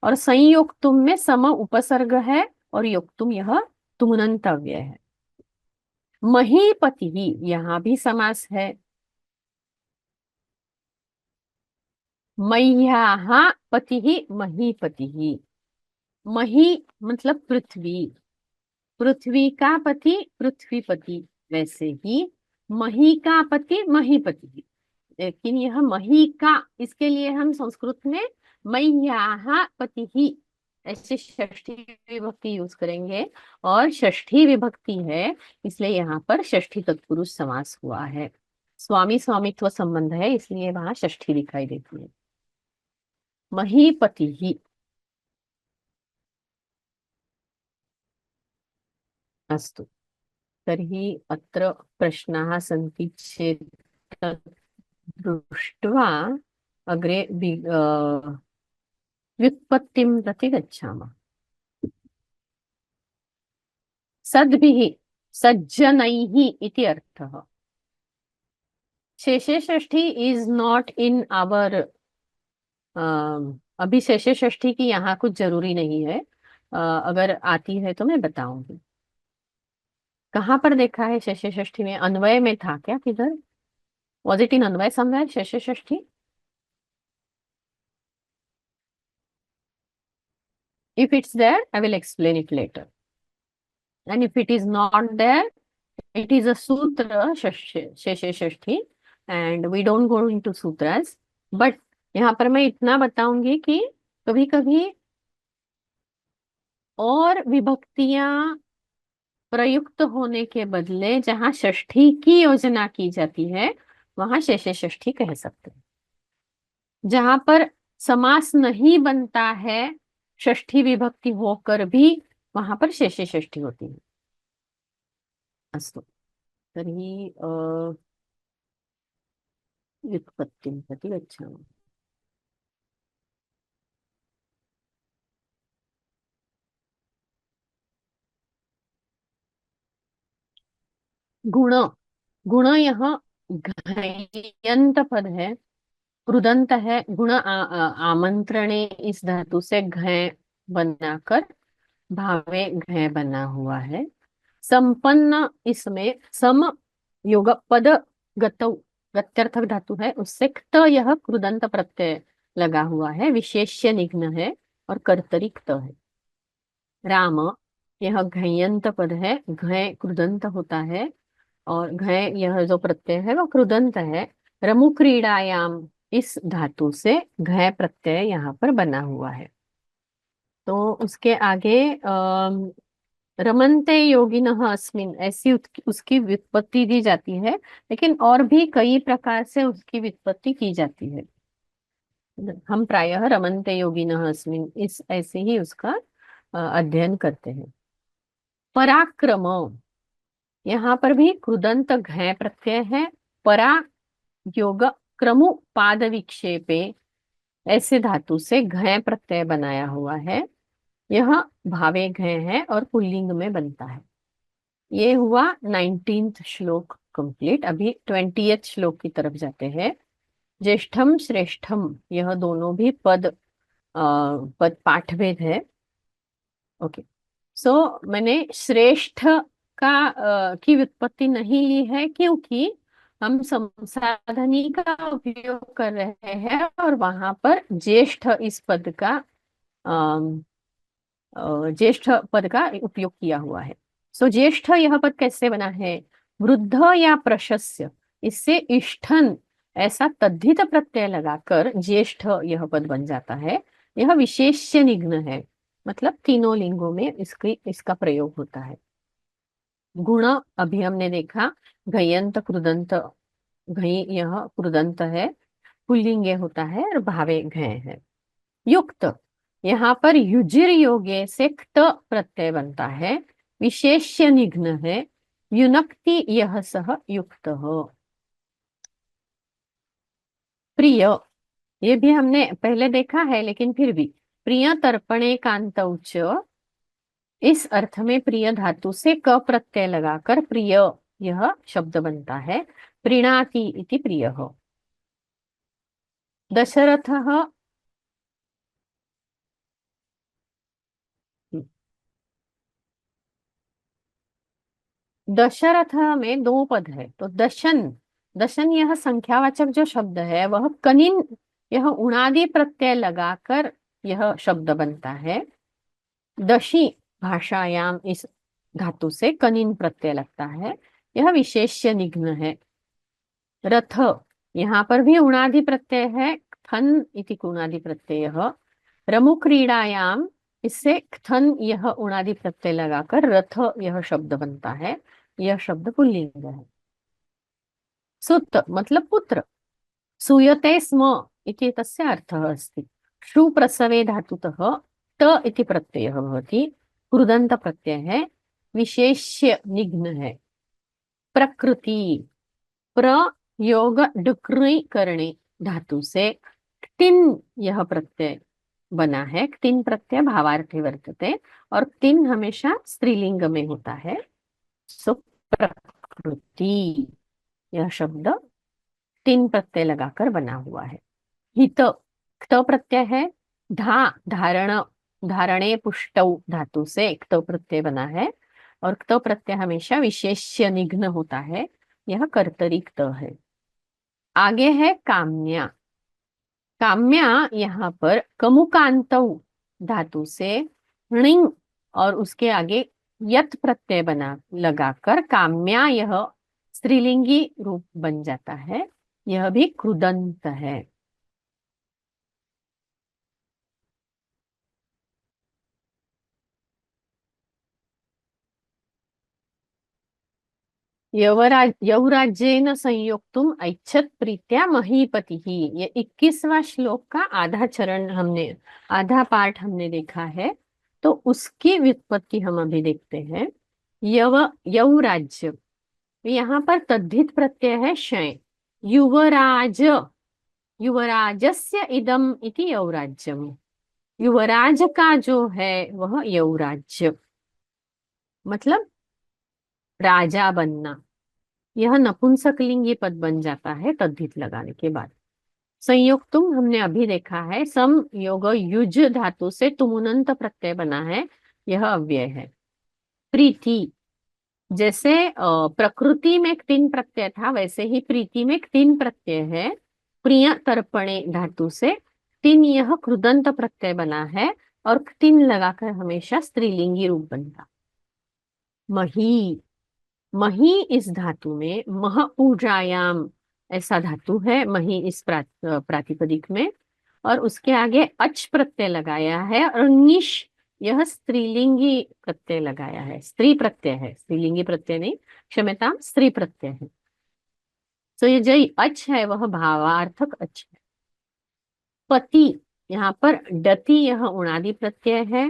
और संयोक्तुम में सम उपसर्ग है और योक्तुम यह तुमनंतव्य है। महीपति ही, यहाँ भी समास है। मह्याहा पति ही महीपति ही। मही मतलब पृथ्वी, पृथ्वी का पति पृथ्वीपति, वैसे ही मही का पति महीपति। लेकिन यह मही का, इसके लिए हम संस्कृत में मह्याहा पति ही ऐसे षष्ठी विभक्ति यूज करेंगे, और षष्ठी विभक्ति है इसलिए यहाँ पर षष्ठी तत्पुरुष समास हुआ है। स्वामी स्वामित्व संबंध है इसलिए वहां षष्ठी दिखाई देती है। महीपति ही। अस्तु, तर्हि अत्र प्रश्नाः सन्ति चेत् तत् दृष्ट्वा अग्रे व्युत्पत्तिं प्रति गच्छामः। सद्भिः सज्जनैः इति अर्थः। शेषे षष्ठी इज नॉट इन आवर, अभी शेषे षष्ठी की यहाँ कुछ जरूरी नहीं है, अगर आती है तो मैं बताऊंगी। कहाँ पर देखा है शेषे षष्ठी में? अन्वय में था क्या? किधर? Was it in Anvay somewhere शेषे षष्ठी? If it's there, I will explain it later. And if it is not there, it is a sutra sheshe shashti, and we don't go into sutras. But यहाँ पर मैं इतना बताऊंगी कि कभी कभी और विभक्तियां प्रयुक्त होने के बदले जहाँ षष्ठी की योजना की जाती है वहां शेषे षष्ठी कह सकते हैं। जहां पर समास नहीं बनता है षष्ठी विभक्ति होकर भी वहां पर शेषे षष्ठी होती है। अस्तु, तर्हि व्युत्पत्तिं प्रति गच्छामः। गुण, गुण यह घयंत पद है, कृदंत है, गुण आमंत्रणे इस धातु से घय बनाकर भावे घय बना हुआ है। संपन्न इसमें सम योग पद गतौ गत्यर्थक धातु है, उससे क्त यह कृदंत प्रत्यय लगा हुआ है, विशेष्य निघ्न है और कर्तरी क्त है। राम, यह घयंत पद है, घय कृदंत होता है और घय यह जो प्रत्यय है वो कृदंत है। रमु क्रीड़ायाम इस धातु से घय प्रत्यय यहाँ पर बना हुआ है। तो उसके आगे रमन्ते योगिनः अस्मिन् ऐसी उसकी व्युत्पत्ति दी जाती है, लेकिन और भी कई प्रकार से उसकी व्युत्पत्ति की जाती है। हम प्रायः रमन्ते योगिनः अस्मिन् इस ऐसे ही उसका अध्ययन करते हैं। पराक्रम, यहाँ पर भी कृदंत घय प्रत्यय है। परा योग क्रमु पाद विक्षेपे ऐसे धातु से घय प्रत्यय बनाया हुआ है। यह भावे घय है और पुल्लिंग में बनता है। ये हुआ 19th श्लोक कंप्लीट। अभी 20th श्लोक की तरफ जाते हैं। ज्येष्ठम श्रेष्ठम, यह दोनों भी पद पाठभेद है। ओके, सो मैंने श्रेष्ठ की व्युत्पत्ति नहीं ली है, क्योंकि हम संसाधनी का उपयोग कर रहे हैं और वहां पर ज्येष्ठ इस पद का ज्येष्ठ पद का उपयोग किया हुआ है। सो ज्येष्ठ यह पद कैसे बना है? वृद्ध या प्रशस्य, इससे इष्ठन ऐसा तद्धित प्रत्यय लगाकर ज्येष्ठ यह पद बन जाता है। यह विशेष्य निघ्न है, मतलब तीनों लिंगों में इसका प्रयोग होता है। गुण अभी हमने देखा, घयंत कृदंत, घई यह कृदंत है, पुल्लिंग होता है और भावे घय है। युक्त, यहाँ पर युजिर योगे से क्त प्रत्यय बनता है, विशेष्य निघ्न है। युनक्ति यह सह युक्त हो। प्रिय, ये भी हमने पहले देखा है, लेकिन फिर भी प्रिय तर्पणे कांतौ च, इस अर्थ में प्रिय धातु से क प्रत्यय लगाकर प्रिय यह शब्द बनता है। प्रीणाति इति प्रिय हो। दशरथ, दशरथ में दो पद है, तो दशन, दशन यह संख्यावाचक जो शब्द है वह कनिन यह उणादि प्रत्यय लगाकर यह शब्द बनता है। दशी भाषायाम इस धातु से कनिन प्रत्यय लगता है, यह विशेष्य निघ्न है। रथ, यहाँ पर भी उणादि प्रत्यय है, थन इति उणादि प्रत्यय। रमु क्रीड़ायाम, इससे थन यह उणादि प्रत्यय लगाकर रथ यह शब्द बनता है, यह शब्द पुल्लिंग है। सुत मतलब पुत्र, सूयते स्म इति तस्य अर्थः अस्ति। शु प्रसवे धातुतः त इति प्रत्ययः भवति, कृदंत प्रत्यय है, विशेष्य निघ्न है। प्रकृति, प्रयोग डुक्री करणे धातु से क्तिन यह प्रत्यय बना है। क्तिन प्रत्यय भावार्थी वर्तते और क्तिन हमेशा स्त्रीलिंग में होता है। सो प्रकृति यह शब्द तीन प्रत्यय लगाकर बना हुआ है। हित, क्त प्रत्यय है। धा धारण, धारणे पुष्टौ धातु से क्त प्रत्यय बना है और क्त प्रत्यय हमेशा विशेष्य निघ्न होता है, यह कर्तरी क्त है। आगे है काम्या। काम्या यहाँ पर कमुकांतौ धातु से णिंग और उसके आगे यत प्रत्यय बना लगाकर काम्या यह स्त्रीलिंगी रूप बन जाता है, यह भी कृदंत है। यौराज्येन संयोक्तुम ऐच्छत् प्रीत्या महीपति ही, ये 21वां श्लोक का आधा चरण हमने, आधा पार्ट हमने देखा है, तो उसकी व्युत्पत्ति हम अभी देखते हैं। यौराज्य, यहाँ पर तद्धित प्रत्यय है शय। युवराज, युवराजस्य इदम इति यौराज्यम, युवराज का जो है वह यौराज्य, मतलब राजा बनना। यह नपुंसकलिंगी पद बन जाता है तद्धित लगाने के बाद। संयोग तुम हमने अभी देखा है, सम योग युज धातु से तुमुनंत प्रत्यय बना है, यह अव्यय है। प्रीति, जैसे प्रकृति में क्तिन प्रत्यय था वैसे ही प्रीति में क्तिन प्रत्यय है। प्रिय तर्पणे धातु से तिन यह कृदंत प्रत्यय बना है और क्तिन लगाकर हमेशा स्त्रीलिंगी रूप बनता। मही, मही इस धातु में मह पूजायाम ऐसा धातु है, मही इस प्रातिपदिक में, और उसके आगे अच प्रत्यय लगाया है और निश यह स्त्रीलिंगी प्रत्यय लगाया है, स्त्री प्रत्यय है, स्त्रीलिंगी प्रत्यय नहीं, क्षम्यताम, स्त्री प्रत्यय है। तो ये जो अच है वह भावार्थक अच है। पति, यहाँ पर डति यह उणादि प्रत्यय है।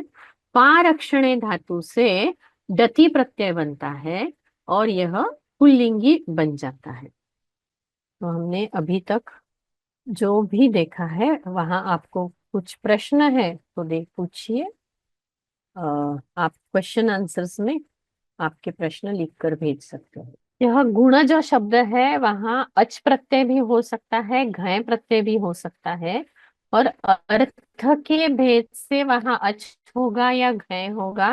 पारक्षणे धातु से डति प्रत्यय बनता है और यह पुल्लिंगी बन जाता है। तो हमने अभी तक जो भी देखा है वहां आपको कुछ प्रश्न है तो देख पूछिए। आप क्वेश्चन आंसर्स में आपके प्रश्न लिखकर भेज सकते हैं। यह गुण जो शब्द है वहां अच प्रत्यय भी हो सकता है, घय प्रत्यय भी हो सकता है, और अर्थ के भेद से वहां अच होगा या घय होगा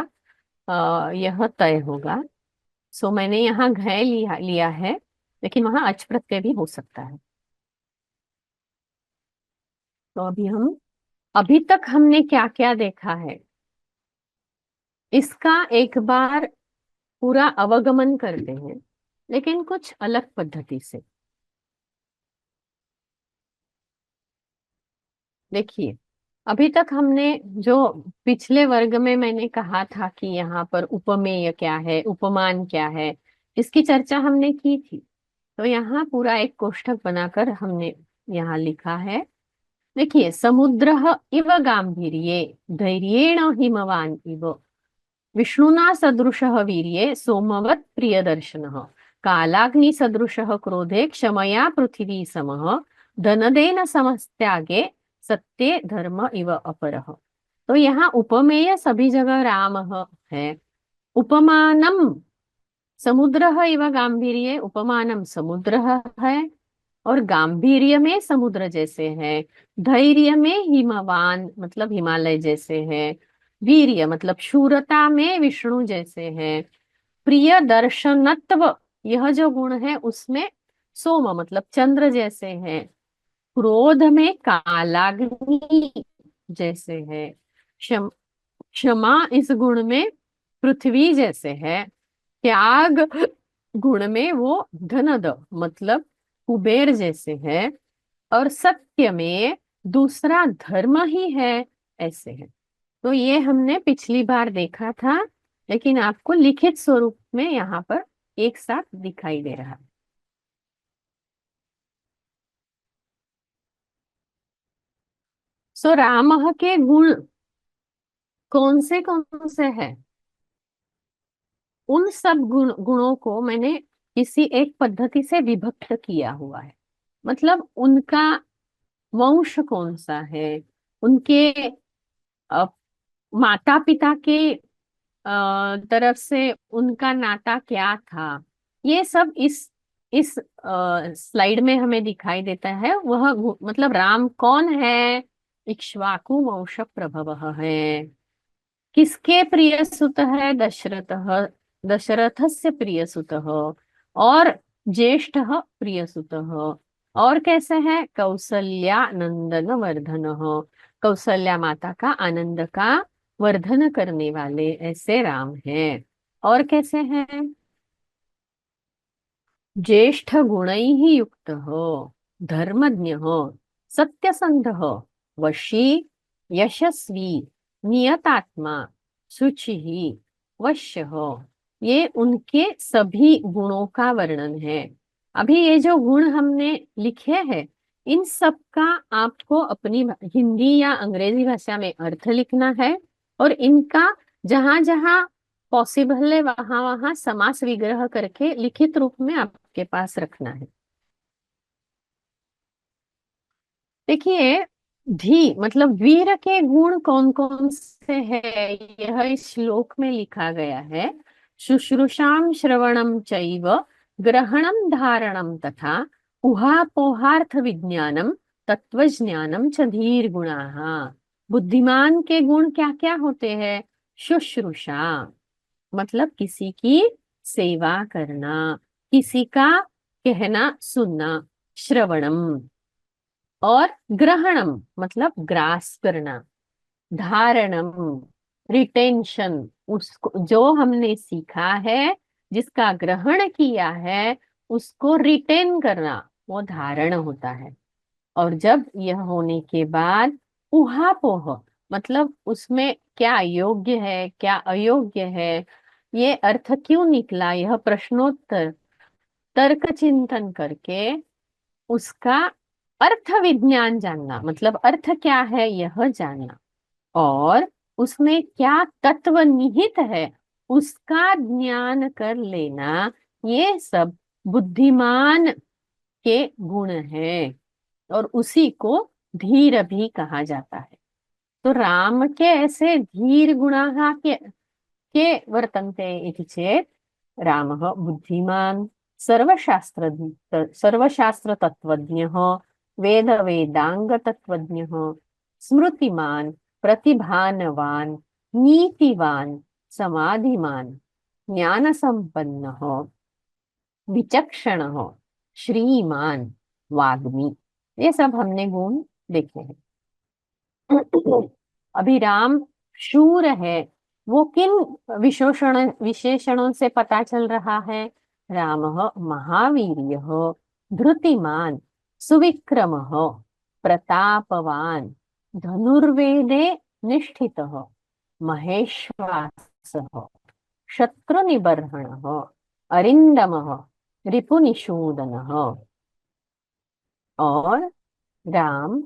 यह तय होगा। सो मैंने यहाँ घय लिया है, लेकिन वहां अच प्रत्यय भी हो सकता है। तो अभी तक हमने क्या क्या देखा है इसका एक बार पूरा अवगमन करते हैं, लेकिन कुछ अलग पद्धति से। देखिए, अभी तक हमने जो पिछले वर्ग में मैंने कहा था कि यहाँ पर उपमेय क्या है, उपमान क्या है, इसकी चर्चा हमने की थी। तो यहाँ पूरा एक कोष्ठक बनाकर हमने यहाँ लिखा है। देखिए, समुद्र इव गांभीर्ये धैर्येण हिमवान इव विष्णुना सदृशः वीर्ये सोमवत् प्रियदर्शनः कालाग्नि सदृशः क्रोधे क्षमया पृथिवी समः धनदेन समस्त्यागे सत्ये धर्म इव अपरः। तो यहाँ उपमेय सभी जगह राम है। उपमानम समुद्र इव गांभीर्ये, उपमानम समुद्र है और गांभीर्य में समुद्र जैसे है, धैर्य में हिमवान मतलब हिमालय जैसे है, वीर्य मतलब शूरता में विष्णु जैसे है, प्रिय दर्शनत्व यह जो गुण है उसमें सोम मतलब चंद्र जैसे है, क्रोध में कालाग्नि जैसे है, क्षमा इस गुण में पृथ्वी जैसे है, त्याग गुण में वो धनद मतलब कुबेर जैसे है, और सत्य में दूसरा धर्म ही है ऐसे है। तो ये हमने पिछली बार देखा था, लेकिन आपको लिखित स्वरूप में यहाँ पर एक साथ दिखाई दे रहा है। सो राम के गुण कौन से हैं? उन सब गुणों को मैंने किसी एक पद्धति से विभक्त किया हुआ है। मतलब उनका वंश कौन सा है, उनके माता पिता के तरफ से उनका नाता क्या था, ये सब इस स्लाइड में हमें दिखाई देता है। वह मतलब राम कौन है? इक्ष्वाकु वंश प्रभव है। किसके प्रिय सुत है? दशरथस्य प्रिय सुत और ज्येष्ठ प्रिय सुत। और कैसे है? कौसल्या नंदन वर्धन, कौसल्या माता का आनंद का वर्धन करने वाले ऐसे राम हैं। और कैसे हैं? ज्येष्ठ गुणैः युक्त हो, धर्मज्ञ हो, सत्यसंध हो, वशी, यशस्वी, नियतात्मा, शुचि, वश्य हो। ये उनके सभी गुणों का वर्णन है। अभी ये जो गुण हमने लिखे हैं इन सब का आपको अपनी हिंदी या अंग्रेजी भाषा में अर्थ लिखना है, और इनका जहां जहां पॉसिबल है वहां वहां समास विग्रह करके लिखित रूप में आपके पास रखना है। देखिए, धी मतलब वीर के गुण कौन कौन से हैं यह इस श्लोक में लिखा गया है। शुश्रूषाम श्रवणम चैव ग्रहणम धारणम तथा उहापोहार्थ विज्ञानम तत्वज्ञानम च धीर गुणाः। बुद्धिमान के गुण क्या क्या होते हैं? शुश्रूषा मतलब किसी की सेवा करना, किसी का कहना सुनना, श्रवणम, और ग्रहणम मतलब ग्रास करना, धारणम रिटेंशन, उसको जो हमने सीखा है, जिसका ग्रहण किया है, उसको रिटेन करना, वो धारण होता है। और जब यह होने के बाद उहापोह मतलब उसमें क्या योग्य है क्या अयोग्य है, ये अर्थ क्यों निकला, यह प्रश्नोत्तर तर्क चिंतन करके उसका अर्थ विज्ञान जानना, मतलब अर्थ क्या है यह जानना, और उसमें क्या तत्व निहित है उसका ज्ञान कर लेना, ये सब बुद्धिमान के गुण है। और उसी को धीर भी कहा जाता है। तो राम के ऐसे धीर गुणाः के वर्तन्ते इति चेत् रामः बुद्धिमान् सर्वशास्त्र तत्वज्ञः वेद वेदांग तत्वज्ञः स्मृतिमान् प्रतिभानवान् नीतिवान् समाधिमान् ज्ञान संपन्नः विचक्षणः श्रीमान वाग्मी, ये सब हमने गुण देखे हैं। अभी राम शूर है, वो किन विशेषणों से पता चल रहा है? रामः महावीर्यः धृतिमान सुविक्रमः प्रतापवान धनुर्वेदे निष्ठितः महेश्वासः शत्रुनिबर्हणः अरिंदमः रिपुनिषूदनः। और राम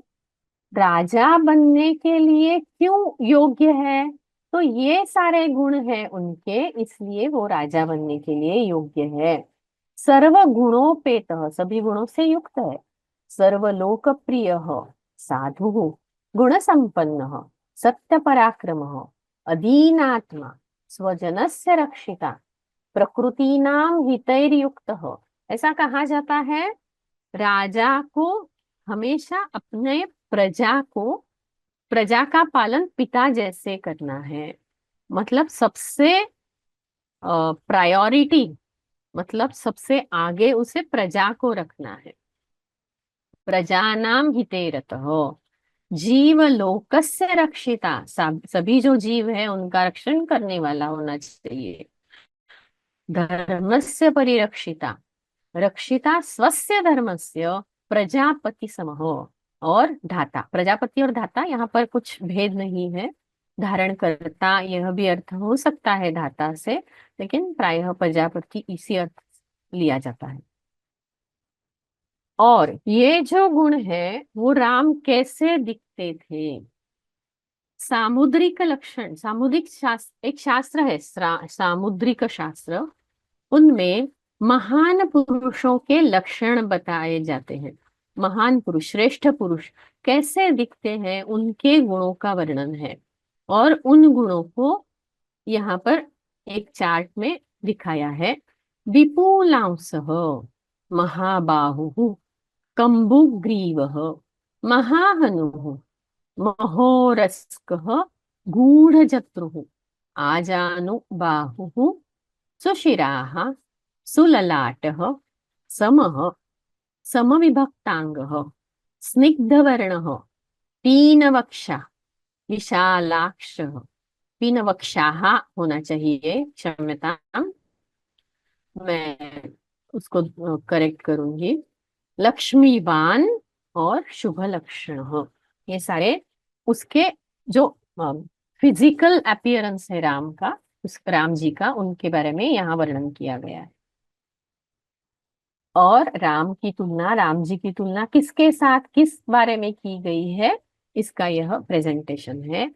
राजा बनने के लिए क्यों योग्य है? तो ये सारे गुण हैं उनके, इसलिए वो राजा बनने के लिए योग्य है। सर्व गुणोपेतः सभी गुणों से युक्त है। सर्वलोकप्रियः साधुः गुण संपन्नः सत्य पराक्रमः अदीनात्मा स्वजनस्य रक्षिता प्रकृतीनाम हितैर्युक्तः। ऐसा कहा जाता है राजा को हमेशा अपने प्रजा का पालन पिता जैसे करना है। मतलब सबसे प्रायोरिटी, मतलब सबसे आगे उसे प्रजा को रखना है। प्रजानाम हिते रतः जीव लोकस्य रक्षिता, सभी जो जीव है उनका रक्षण करने वाला होना चाहिए। धर्मस्य परिरक्षिता रक्षिता स्वस्य धर्मस्य प्रजापति समः। और धाता, प्रजापति और धाता यहाँ पर कुछ भेद नहीं है। धारण करता यह भी अर्थ हो सकता है धाता से, लेकिन प्रायः प्रजापति इसी अर्थ लिया जाता है। और ये जो गुण है वो राम कैसे दिखते थे? सामुद्रिक लक्षण, सामुद्रिक शास्त्र एक शास्त्र है, सामुद्रिक शास्त्र, उनमें महान पुरुषों के लक्षण बताए जाते हैं। महान पुरुष, श्रेष्ठ पुरुष कैसे दिखते हैं, उनके गुणों का वर्णन है। और उन गुणों को यहाँ पर एक चार्ट में दिखाया है। विपुलांसः महाबाहुः कम्बुग्रीवः महाहनुः महोरस्कः गूढ़जत्रुः आजानुबाहुः सुशिराः सुललाटः समः समविभक्तांगः स्निग्धवर्णः पीनवक्षा विशालाक्षः, पीनवक्षाः होना चाहिए, क्षम्यता, मैं उसको करेक्ट करूंगी। लक्ष्मीवान और शुभ लक्षण, ये सारे उसके जो फिजिकल अपीयरेंस है राम का, उस राम जी का, उनके बारे में यहाँ वर्णन किया गया है। और राम जी की तुलना किसके साथ, किस बारे में की गई है, इसका यह प्रेजेंटेशन है।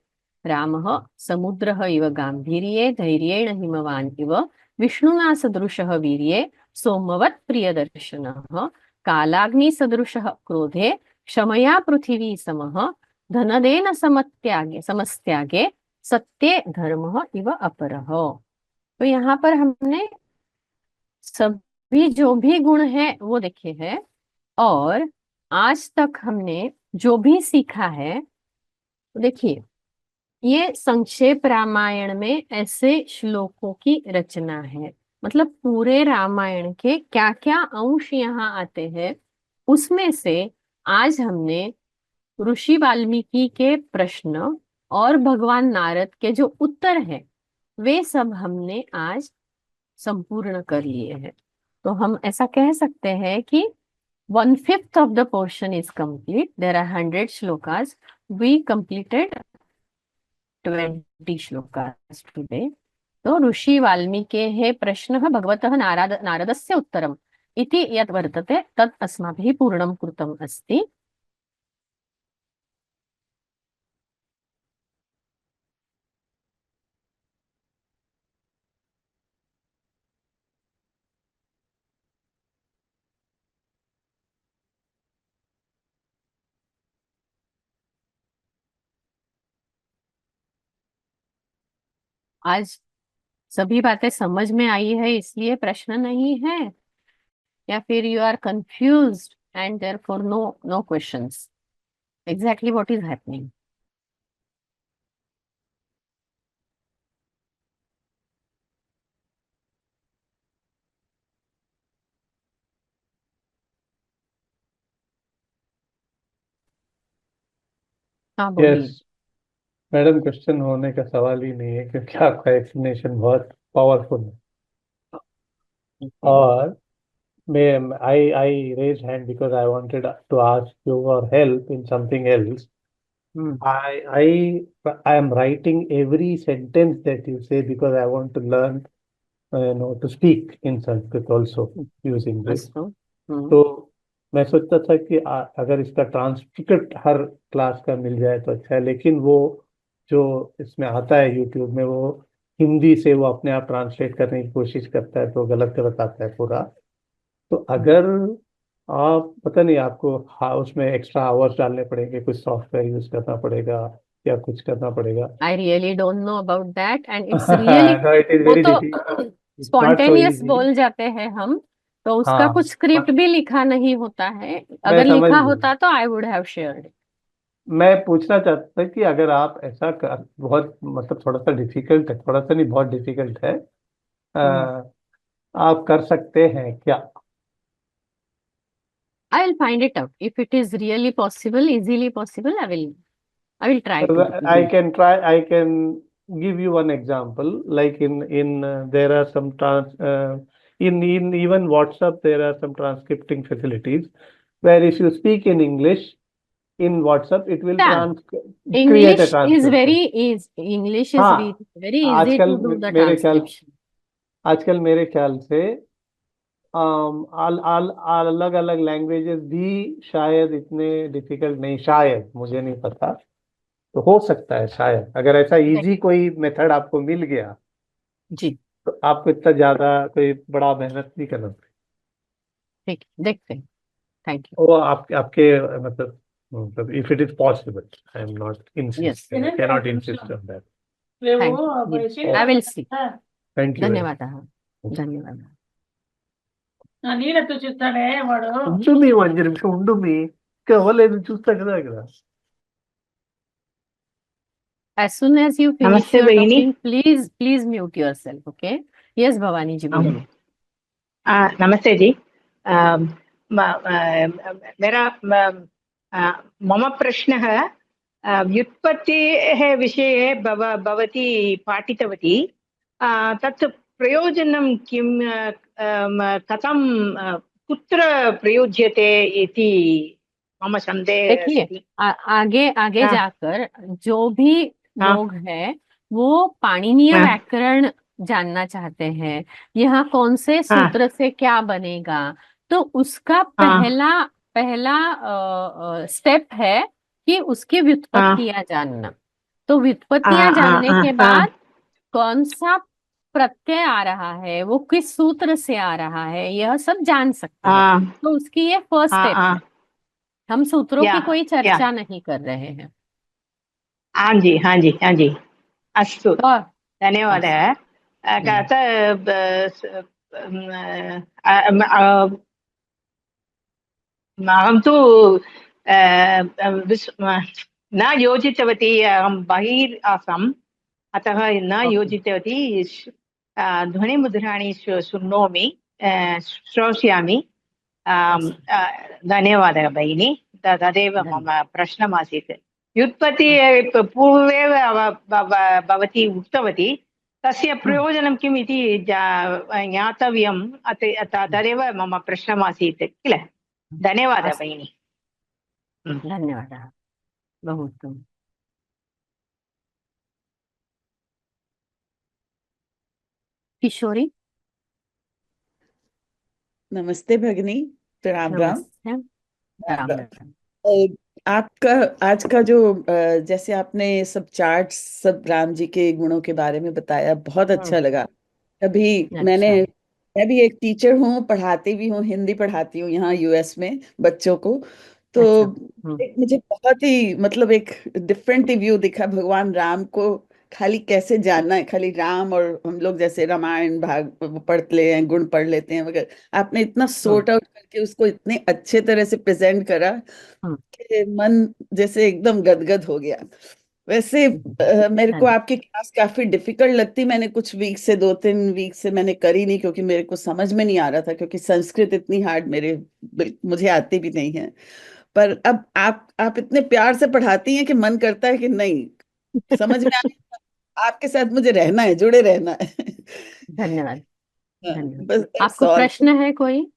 रामः समुद्रः इव गांभीर्ये धैर्येण हिमवान् इव विष्णुना सदृशः वीर्ये सोमवत् प्रियदर्शनः कालाग्नि सदृशः क्रोधे क्षमया पृथिवी समः धनदेन समस्त्यागे सत्ये धर्मः इव अपरः। तो यहाँ पर हमने सब भी जो भी गुण है वो देखे हैं, और आज तक हमने जो भी सीखा है, देखिए ये संक्षेप रामायण में ऐसे श्लोकों की रचना है। मतलब पूरे रामायण के क्या क्या अंश यहाँ आते हैं, उसमें से आज हमने ऋषि वाल्मीकि के प्रश्न और भगवान नारद के जो उत्तर है, वे सब हमने आज संपूर्ण कर लिए हैं। तो हम ऐसा कह सकते हैं कि 1/5 of the portion is complete. There are 100 shlokas. We completed 20 shlokas today. तो ऋषि वाल्मीकेः प्रश्नः भगवतः नारदस्य उत्तरम् इति यत् वर्तते तत् अस्माभिः पूर्णं कृतम् अस्ति। आज सभी बातें समझ में आई है इसलिए प्रश्न नहीं है, या फिर you are confused and therefore no questions? Exactly what is happening? हाँ बोलिए। यस मैडम, क्वेश्चन होने का सवाल ही नहीं है क्योंकि आपका एक्सप्लेनेशन बहुत पावरफुल है। और मैं I raise hand because I wanted to ask your help in something else. I am writing every sentence that you say because I want to learn, to speak in Sanskrit also using this. तो मैं सोचता था कि अगर इसका transcript हर class का मिल जाए तो अच्छा है, लेकिन वो जो इसमें आता है यूट्यूब में, वो हिंदी से वो अपने आप ट्रांसलेट करने की कोशिश करता है तो गलत गलत आता है पूरा. तो अगर आप, पता नहीं आपको, हाँ, उसमें एक्स्ट्रा आवर्स डालने पड़ेंगे, कुछ सॉफ्टवेयर यूज करना पड़ेगा या कुछ करना पड़ेगा? I really don't know about that and it's really No, it is वो very तो difficult. It's not so spontaneous easy. बोल जाते हैं हम, तो उसका हाँ, कुछ स्क्रिप्ट भी लिखा नहीं होता है। मैं अगर समझ लिखा गया. होता तो आई वुड हैव शेयर्ड। मैं पूछना चाहता था कि अगर आप ऐसा कर, बहुत मतलब थोड़ा सा डिफिकल्ट है, थोड़ा सा नहीं बहुत डिफिकल्ट है, आप कर सकते हैं क्या? I will find it out. If it is really possible, easily possible, I will try to do I it. can try. I can give you one example. Like in there are some in even WhatsApp there are some transcripting facilities where if you speak in English in WhatsApp it will Yeah, create a English is transcription. very easy. English is हाँ, very easy आजकल to do the मेरे ख्याल transcription. आजकल मेरे ख्याल से अलग अलग लैंग्वेजेस भी शायद इतने डिफिकल्ट नहीं, शायद, मुझे नहीं पता. तो हो सकता है शायद अगर ऐसा इजी कोई मेथड आपको मिल गया जी तो आपको इतना ज्यादा कोई बड़ा मेहनत नहीं करना पड़ेगा. ठीक, देखते हैं। Thank you. वो आपके मतलब if it is possible, I am not Yes. Insist, can not insist on that. Thank you. Yes, I will see. Thank you. ధన్యవాదాः. ధన్యవాదాः. నీళ్ళతో చూస్తాడే వాడు. ఉండు మీ 5 నిమిషం ఉండు మీ, కావాలేదు చూస్తా కదా అక్కడ. As soon as you finish नमस्ते your भगिनी. talking, please mute yourself. Okay? Yes, Bhavani ji, बोलिए. नमस्ते जी. मेरा मम प्रश्नः व्युत्पत्तेः विषये भवती पाठितवती. तत् प्रयोजनं किं, कथं, कुत्र प्रयुज्यते इति मम संदेहः देखिए, अस्ति. आगे हाँ. जाकर जो भी हाँ. लोग हैं वो पाणिनीय हाँ. व्याकरण जानना चाहते हैं, यहाँ कौन से सूत्र से क्या बनेगा, तो उसका पहला स्टेप है कि उसकी व्युत्पत्तियां जानना। तो व्युत्पत्तियां जानने के बाद कौन सा प्रत्यय आ रहा है, वो किस सूत्र से आ रहा है, यह सब जान सकते हैं। तो उसकी ये फर्स्ट स्टेप है। हम सूत्रों की कोई चर्चा नहीं कर रहे हैं। हाँ जी, हाँ जी, हाँ जी. अस्तु, धन्यवादः. अहं तु न योजितवती, अहं बहिर् आसम्, अतः न ओके योजितवती। ध्वनिमुद्राणि शृणोमि, श्रोष्यामि। अस्तु धन्यवादः भगिनी। तदेव मम धन्यवादः प्रश्नमासीत्। व्युत्पत्ति अस्तु पूर्वमेव भवती उक्तवती, तस्य हम्म, प्रयोजनं किम् इति ज्ञातव्यम्। हम्म, तदेव मम प्रश्नमासीत् किल। धन्यवादः अस्तु भगिनी। धन्यवादः बहु उत्तमम् किशोरी नमस्ते भगिनी। राम राम। नमस्ते राम राम राम। राम आपका आज का जो जैसे आपने सब चार्ट सब राम जी के गुणों के बारे में बताया, बहुत अच्छा लगा। अभी मैंने अच्छा मैं भी एक टीचर हूँ, पढ़ाती भी हूँ, हिंदी पढ़ाती हूँ यहाँ यूएस में बच्चों को। तो अच्छा एक मुझे बहुत ही मतलब एक डिफरेंट व्यू दिखा भगवान राम को। खाली कैसे जानना है, खाली राम, और हम लोग जैसे रामायण भाग पढ़ ले हैं, गुण पढ़ लेते हैं, मगर आपने इतना हम्म, सोर्ट आउट करके उसको इतने अच्छे तरह से प्रेजेंट करा हम्म, कि मन जैसे एकदम गदगद हो गया। वैसे मेरे को धन्य आपकी क्लास काफी डिफिकल्ट लगती। मैंने कुछ वीक से 2-3 वीक से मैंने करी नहीं, क्योंकि मेरे को समझ में नहीं आ रहा था, क्योंकि संस्कृत इतनी हार्ड मुझे आती भी नहीं है। पर अब आप इतने प्यार से पढ़ाती हैं कि मन करता है कि नहीं, समझ में आने, आपके साथ मुझे रहना है, जुड़े रहना है। धन्यवाद हाँ, धन्यवाद बस दैट्स आपको ऑल। प्रश्न है कोई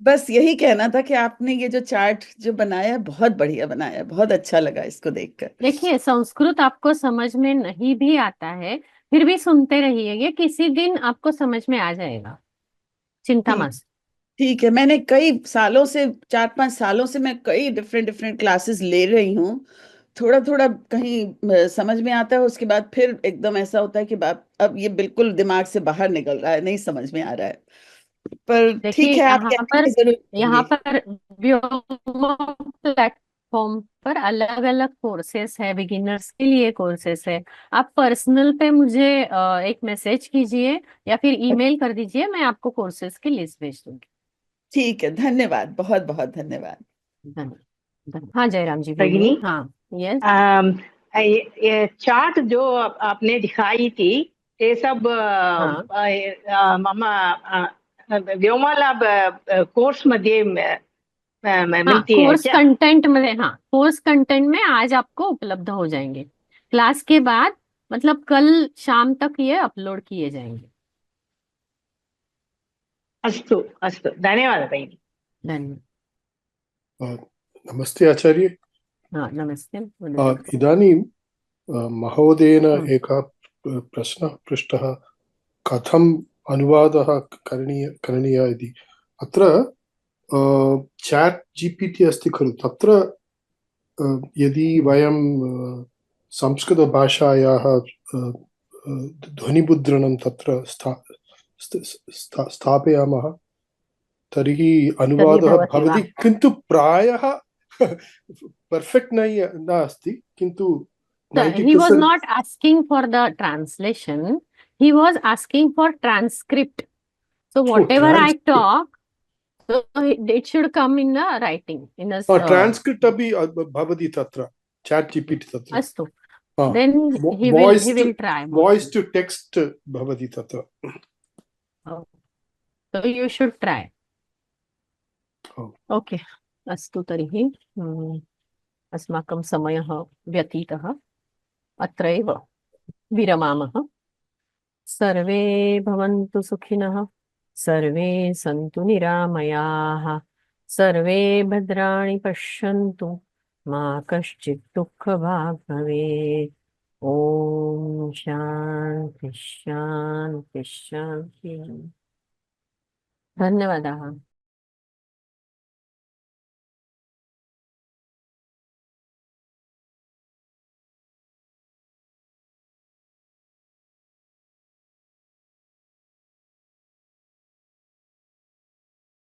बस यही कहना था कि आपने ये जो चार्ट जो बनाया है, बहुत बढ़िया बनाया है, बहुत अच्छा लगा इसको देखकर। देखिए संस्कृत आपको समझ में नहीं भी आता है फिर भी सुनते रहिए ये किसी दिन आपको समझ में आ जाएगा चिंता ठीक मत ठीक है। मैंने कई सालों से, 4-5 सालों से मैं कई डिफरेंट डिफरेंट क्लासेस ले रही हूँ। थोड़ा थोड़ा कहीं समझ में आता है, उसके बाद फिर एकदम ऐसा होता है कि अब ये बिल्कुल दिमाग से बाहर निकल रहा है, नहीं समझ में आ रहा है। पर देखिए ठीक है, आप कहते हैं जरूर यहाँ करेंगे। पर व्योम प्लेटफॉर्म पर अलग अलग कोर्सेस है बिगिनर्स के लिए कोर्सेस है आप पर्सनल पे मुझे एक मैसेज कीजिए या फिर ईमेल कर दीजिए मैं आपको कोर्सेस की लिस्ट भेज दूंगी ठीक है, धन्यवाद, बहुत बहुत धन्यवाद। हाँ जयराम जी बोलिए भगिनी, हाँ यस ये चार्ट जो आपने दिखाई थी, ये सब हाँ मम व्योमलाभ कोर्स मध्ये हाँ मिलती है कोर्स क्या? कंटेंट में हाँ कोर्स कंटेंट में आज आपको उपलब्ध हो जाएंगे क्लास के बाद मतलब कल शाम तक ये अपलोड किए जाएंगे अस्तु अस्तु, धन्यवादः भगिनी। धन्यवाद नमस्ते आचार्य। हाँ नमस्ते वदतु। इदानीं महोदयेन हम्म, एकः प्रश्नः पृष्टः, कथम् अनुवादः करणीयः इति। अत्र चाट् जीपीटी अस्ति खलु, तत्र यदि वयं संस्कृतभाषायाः ध्वनिमुद्रणं तत्र स्थापयामः तर्हि तर्हि अनुवादः भवति वा भवति, किन्तु प्रायः परफेक्ट् नास्ति, किन्तु he was 90%। not asking for the translation he was asking for transcript so whatever I talk so it should come in the writing in a transcript अपि भवति तत्र चाट् जीपीटी तत्र। astu then he will try voice to text भवति तत्र। oh, so you should try okay अस्तु तर्हि अस्माकं समयः व्यतीतः अत्रैव विरमामः सर्वे भवन्तु सुखिनः सर्वे सन्तु निरामयाः सर्वे भद्राणि पश्यन्तु मा कश्चित् दुःखभाग् भवेत् ॐ शान्ति शान्ति शान्ति धन्यवादाः